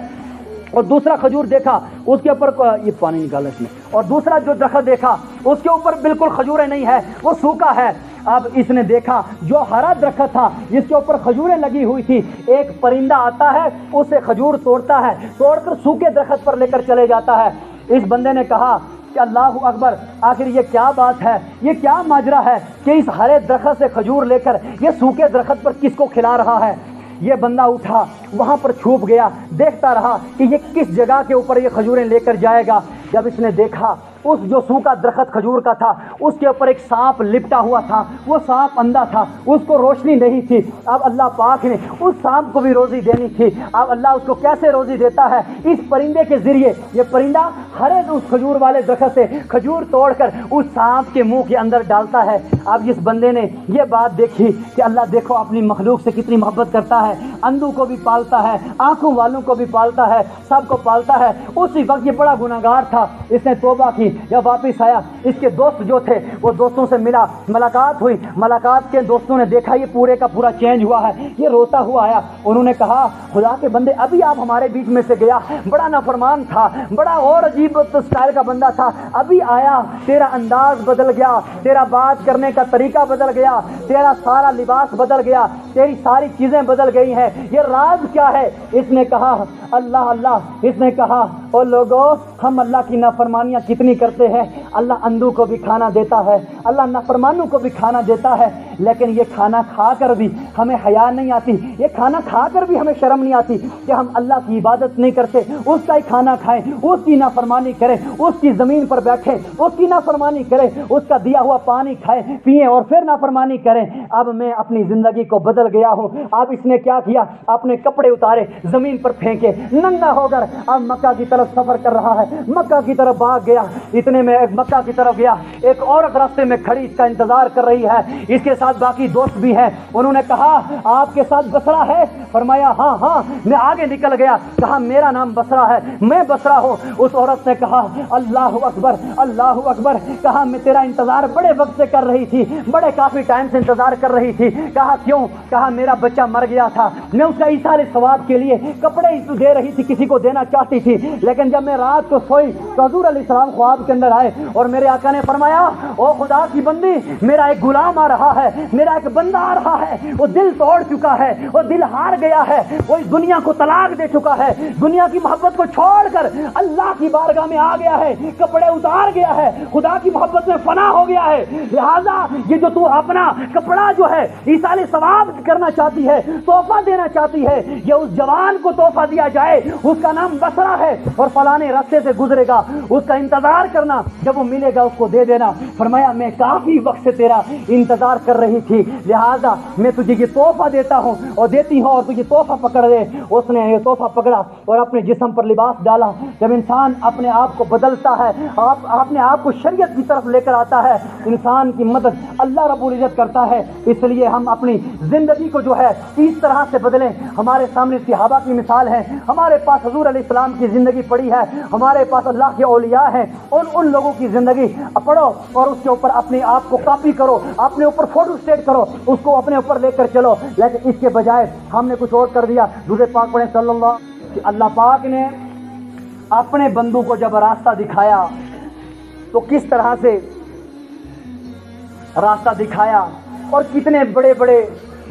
اور دوسرا کھجور دیکھا اس کے اوپر, یہ پانی نکالا اس میں, اور دوسرا جو درخت دیکھا اس کے اوپر بالکل کھجوریں نہیں ہے, وہ سوکھا ہے. اب اس نے دیکھا جو ہرا درخت تھا جس کے اوپر کھجوریں لگی ہوئی تھی, ایک پرندہ آتا ہے, اسے کھجور توڑتا ہے, توڑ کر سوکھے درخت پر لے کر چلے جاتا ہے. اس بندے نے کہا کہ اللہ اکبر, آخر یہ کیا بات ہے, یہ کیا ماجرا ہے کہ اس ہرے درخت سے کھجور لے کر یہ سوکھے درخت پر کس کو کھلا رہا ہے. یہ بندہ اٹھا, وہاں پر چھپ گیا, دیکھتا رہا کہ یہ کس جگہ کے اوپر یہ کھجوریں لے کر جائے گا. جب اس نے دیکھا اس جو سوکھا درخت کھجور کا تھا اس کے اوپر ایک سانپ لپٹا ہوا تھا, وہ سانپ اندھا تھا, اس کو روشنی نہیں تھی. اب اللہ پاک نے اس سانپ کو بھی روزی دینی تھی. اب اللہ اس کو کیسے روزی دیتا ہے؟ اس پرندے کے ذریعے. یہ پرندہ ہرے اس کھجور والے درخت سے کھجور توڑ کر اس سانپ کے منہ کے اندر ڈالتا ہے. اب اس بندے نے یہ بات دیکھی کہ اللہ دیکھو اپنی مخلوق سے کتنی محبت کرتا ہے, اندھوں کو بھی پالتا ہے, آنکھوں والوں کو بھی پالتا ہے, سب کو پالتا ہے. اسی وقت یہ بڑا گناہگار تھا, اس نے توبہ کی. جب واپس آیا, اس کے دوست جو تھے وہ دوستوں سے ملا, ملاقات ہوئی. ملاقات کے دوستوں نے دیکھا یہ پورے کا پورا چینج ہوا ہے, یہ روتا ہوا آیا. انہوں نے کہا خدا کے بندے ابھی آپ ہمارے بیچ میں سے گیا, بڑا نافرمان تھا, بڑا اور عجیب اسٹائل کا بندہ تھا, ابھی آیا, تیرا انداز بدل گیا, تیرا بات کرنے کا طریقہ بدل گیا, تیرا سارا لباس بدل گیا, تیری ساری چیزیں بدل گئی ہیں, یہ راز کیا ہے؟ اس نے کہا اللہ اللہ. اس نے کہا او لوگو, ہم اللہ کی نافرمانیاں کتنی کرتے ہیں. اللہ اندھوں کو بھی کھانا دیتا ہے, اللہ نافرمانوں کو بھی کھانا دیتا ہے, لیکن یہ کھانا کھا کر بھی ہمیں حیا نہیں آتی, یہ کھانا کھا کر بھی ہمیں شرم نہیں آتی کہ ہم اللہ کی عبادت نہیں کرتے, اس کا ہی کھانا کھائیں, اس کی نافرمانی کریں, اس کی زمین پر بیٹھیں, اس کی نافرمانی کریں, اس کا دیا ہوا پانی کھائیں پئیں اور پھر نافرمانی کریں. اب میں اپنی زندگی کو بدل گیا ہوں. اب اس نے کیا کیا, اپنے کپڑے اتارے, زمین پر پھینکے, ننگا ہو کر اب مکہ کی طرف سفر کر رہا ہے, مکہ کی طرف بھاگ گیا. اتنے میں مکہ کی طرف گیا, ایک عورت راستے میں کھڑی اس کا انتظار کر رہی ہے, اس کے ساتھ باقی دوست بھی ہیں. انہوں نے کہا آپ کے ساتھ بسرا ہے؟ فرمایا ہاں ہاں. میں آگے نکل گیا, کہا میرا نام بسرا ہے, میں بسرا ہوں. اس عورت نے کہا اللہ اکبر اللہ اکبر. کہا میں تیرا انتظار بڑے وقت سے کر رہی تھی, بڑے کافی ٹائم سے انتظار کر رہی تھی. کہا کیوں؟ کہا میرا بچہ مر گیا تھا, میں اس کا ایثار ثواب کے لیے کپڑے دے رہی تھی, کسی کو دینا چاہتی تھی, لیکن جب میں رات کو سوئی تو حضور علیہ السلام خواب کے اندر آئے اور میرے آقا نے فرمایا او خدا کی بندی, میرا ایک غلام آ رہا ہے, میرا ایک بندہ آ رہا ہے, وہ دل توڑ چکا ہے, وہ دل ہار گیا ہے, وہ اس دنیا کو طلاق دے چکا ہے, دنیا کی محبت کو چھوڑ کر اللہ کی بارگاہ میں آ گیا ہے, کپڑے اتار گیا ہے, خدا کی محبت میں فنا ہو گیا ہے. لہذا یہ جو تو اپنا کپڑا جو ہے ایصال ثواب کرنا چاہتی ہے, تحفہ دینا چاہتی ہے, یہ اس جوان کو تحفہ دیا جائے, اس کا نام بسرا ہے اور فلانے راستے سے گزرے گا, اس کا انتظار کرنا, جب وہ ملے گا اس کو دے دینا. فرمایا میں کافی وقت سے تیرا انتظار کر رہی تھی, لہذا میں تجھے یہ تحفہ دیتا ہوں اور دیتی ہوں, اور تجھے تحفہ پکڑ دے. اس نے یہ تحفہ پکڑا اور اپنے جسم پر لباس ڈالا. جب انسان اپنے آپ کو بدلتا ہے, اپنے آپ کو شریعت کی طرف لے کر آتا ہے, انسان کی مدد اللہ رب العزت کرتا ہے. اس لیے ہم اپنی زندگی کو جو ہے اس طرح سے بدلیں. ہمارے سامنے صحابہ کی مثال ہے, ہمارے پاس حضور علیہ السلام کی زندگی پڑی ہے, ہمارے پاس اللہ کے اولیاء ہیں, اور ان لوگوں کی زندگی پڑھو اور اس کے اوپر اپنے آپ کو کاپی کرو, اپنے اوپر فوٹو ڈیمونسٹریٹ کرو, اس کو اپنے اوپر لے کر چلو. لیکن اس کے بجائے ہم نے کچھ اور کر دیا. درود پاک پڑھیں صلی اللہ پاک نے اپنے بندوں کو جب راستہ دکھایا تو کس طرح سے راستہ دکھایا, اور کتنے بڑے بڑے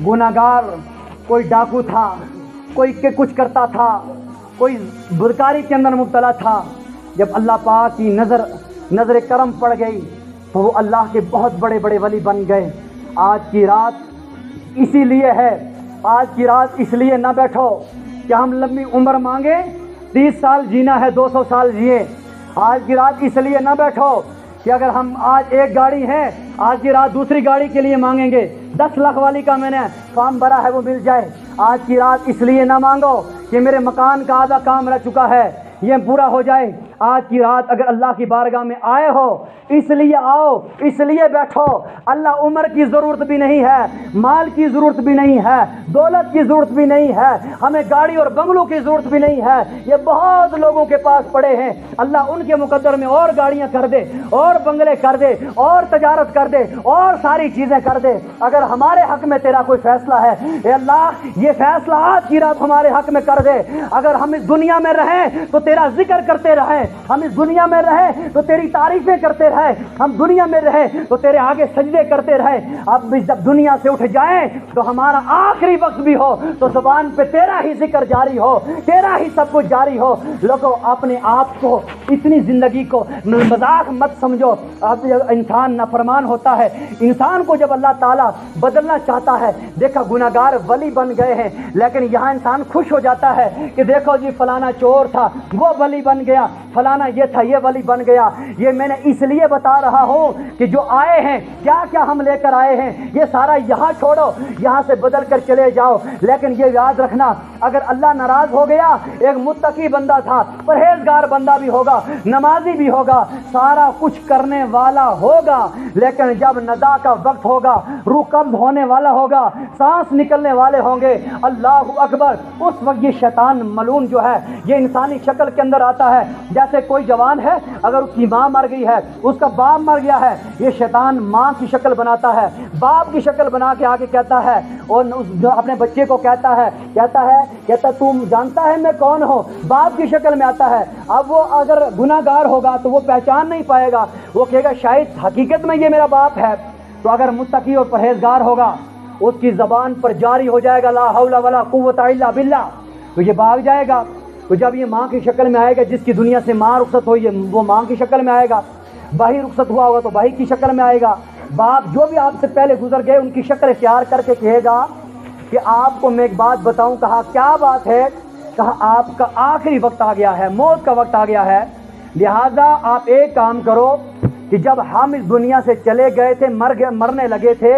گناہگار, کوئی ڈاکو تھا, کوئی کچھ کرتا تھا, کوئی بدکاری کے اندر مبتلا تھا. جب اللہ پاک کی نظر کرم پڑ گئی تو وہ اللہ کے بہت بڑے بڑے ولی بن گئے. آج کی رات اسی لیے ہے, آج کی رات اس لیے نہ بیٹھو کہ ہم لمبی عمر مانگیں, 30 سال جینا ہے 200 سال جیے. آج کی رات اس لیے نہ بیٹھو کہ اگر ہم آج ایک گاڑی ہے, آج کی رات دوسری گاڑی کے لیے مانگیں گے, 10 لاکھ والی کا میں نے فارم بھرا ہے وہ مل جائے. آج کی رات اس لیے نہ مانگو کہ میرے مکان کا آدھا کام رہ چکا ہے یہ پورا ہو جائے. آج کی رات اگر اللہ کی بارگاہ میں آئے ہو اس لیے آؤ, اس لیے بیٹھو. اللہ عمر کی ضرورت بھی نہیں ہے, مال کی ضرورت بھی نہیں ہے, دولت کی ضرورت بھی نہیں ہے, ہمیں گاڑی اور بنگلوں کی ضرورت بھی نہیں ہے. یہ بہت لوگوں کے پاس پڑے ہیں. اللہ ان کے مقدر میں اور گاڑیاں کر دے, اور بنگلے کر دے, اور تجارت کر دے, اور ساری چیزیں کر دے. اگر ہمارے حق میں تیرا کوئی فیصلہ ہے, اے اللہ یہ فیصلہ آج کی رات ہمارے حق میں کر دے. اگر ہم اس دنیا میں رہیں تو تیرا ذکر کرتے رہیں, ہم اس دنیا میں رہیں تو تیری تعریفیں کرتے رہیں, ہم دنیا میں رہیں تو تیرے آگے سجدے کرتے رہیں. اب جب دنیا سے اٹھ جائیں تو ہمارا آخری وقت بھی ہو تو زبان پہ تیرا ہی ذکر جاری ہو, تیرا ہی سب کچھ جاری ہو. لوگوں اپنے آپ کو, اتنی زندگی کو مذاق مت سمجھو. اب انسان نافرمان ہوتا ہے, انسان کو جب اللہ تعالیٰ بدلنا چاہتا ہے, دیکھا گناہگار ولی بن گئے ہیں, لیکن یہاں انسان خوش ہو جاتا ہے کہ دیکھو جی فلانا چور تھا وہ ولی بن گیا, فلانا یہ تھا یہ ولی بن گیا. یہ میں نے اس لیے بتا رہا ہوں کہ جو آئے ہیں کیا کیا ہم لے کر آئے ہیں یہ سارا یہاں چھوڑو, یہاں سے بدل کر چلے جاؤ. لیکن یہ یاد رکھنا اگر اللہ ناراض ہو گیا, ایک متقی بندہ تھا, پرہیزگار بندہ بھی ہوگا, نمازی بھی ہوگا, سارا کچھ کرنے والا ہوگا, لیکن جب ندا کا وقت ہوگا, روح قبض ہونے والا ہوگا, سانس نکلنے والے ہوں گے, اللہ اکبر, اس وقت یہ شیطان ملعون جو ہے یہ انسانی شکل کے اندر آتا ہے. جیسے کوئی جوان ہے, اگر اس کی ماں مر گئی ہے, اس کا باپ مر گیا ہے, یہ شیطان ماں کی شکل بناتا ہے, باپ کی شکل بنا کے آگے کہتا ہے, اور اپنے بچے کو کہتا ہے تم جانتا ہے میں کون ہوں, باپ کی شکل میں آتا ہے. اب وہ اگر گناہ گار ہوگا تو وہ پہچان نہیں پائے گا, وہ کہے گا شاید حقیقت میں یہ میرا باپ ہے. تو اگر متقی اور پرہیزگار ہوگا اس کی زبان پر جاری ہو جائے گا لا حول ولا قوت الا باللہ, تو یہ بھاگ جائے گا. تو جب یہ ماں کی شکل میں آئے گا, جس کی دنیا سے ماں رخصت ہوئی ہے وہ ماں کی شکل میں آئے گا, بھائی رخصت ہوا ہوگا تو بھائی کی شکل میں آئے گا, باپ جو بھی آپ سے پہلے گزر گئے ان کی شکل اختیار کر کے کہے گا کہ آپ کو میں ایک بات بتاؤں. کہا کیا بات ہے؟ کہا آپ کا آخری وقت آ گیا ہے, موت کا وقت آ گیا ہے, لہذا آپ ایک کام کرو کہ جب ہم اس دنیا سے چلے گئے تھے, مرنے لگے تھے,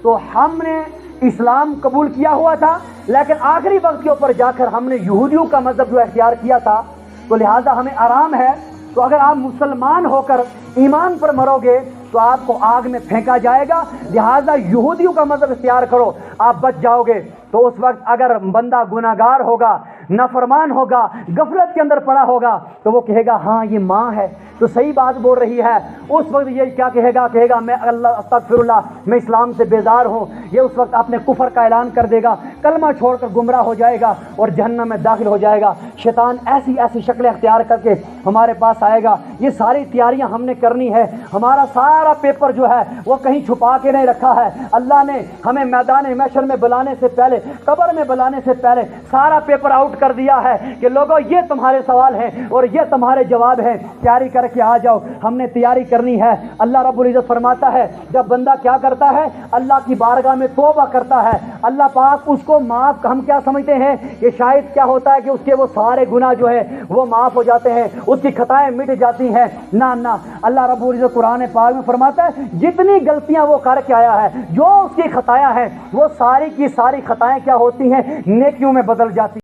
تو ہم نے اسلام قبول کیا ہوا تھا, لیکن آخری وقت کے اوپر جا کر ہم نے یہودیوں کا مذہب جو اختیار کیا تھا, تو لہٰذا ہمیں آرام ہے. تو اگر آپ مسلمان ہو کر ایمان پر مرو گے تو آپ کو آگ میں پھینکا جائے گا, لہٰذا یہودیوں کا مذہب اختیار کرو, آپ بچ جاؤ گے. تو اس وقت اگر بندہ گناہگار ہوگا, نافرمان ہوگا, غفلت کے اندر پڑا ہوگا, تو وہ کہے گا ہاں یہ ماں ہے تو صحیح بات بول رہی ہے. اس وقت یہ کیا کہے گا میں اللہ استغفر اللہ, میں اسلام سے بیزار ہوں. یہ اس وقت اپنے کفر کا اعلان کر دے گا, کلمہ چھوڑ کر گمراہ ہو جائے گا اور جہنم میں داخل ہو جائے گا. شیطان ایسی شکلیں اختیار کر کے ہمارے پاس آئے گا. یہ ساری تیاریاں ہم نے کرنی ہے. ہمارا سارا پیپر جو ہے وہ کہیں چھپا کے نہیں رکھا ہے. اللہ نے ہمیں میدان محشر میں بلانے سے پہلے, قبر میں بلانے سے پہلے سارا پیپر آؤٹ کر دیا ہے کہ لوگوں یہ تمہارے سوال ہیں اور یہ تمہارے جواب ہیں, تیاری کر کے آ جاؤ. ہم نے تیاری کرنی ہے. اللہ رب العزت فرماتا ہے جب بندہ کیا کرتا ہے, اللہ کی بارگاہ میں توبہ کرتا ہے, اللہ پاک اس کو معاف, ہم کیا سمجھتے ہیں کہ شاید کیا ہوتا ہے کہ اس کے وہ سارے گناہ جو ہے وہ معاف ہو جاتے ہیں, اس کی خطائیں مٹ جاتی ہیں. نہ, اللہ رب العزت قرآن پاک میں فرماتا ہے جتنی غلطیاں وہ کر کے آیا ہے, جو اس کی خطائیں ہیں, وہ ساری کی ساری خطائیں کیا ہوتی ہیں, نیکیوں میں بدل جاتی ہیں.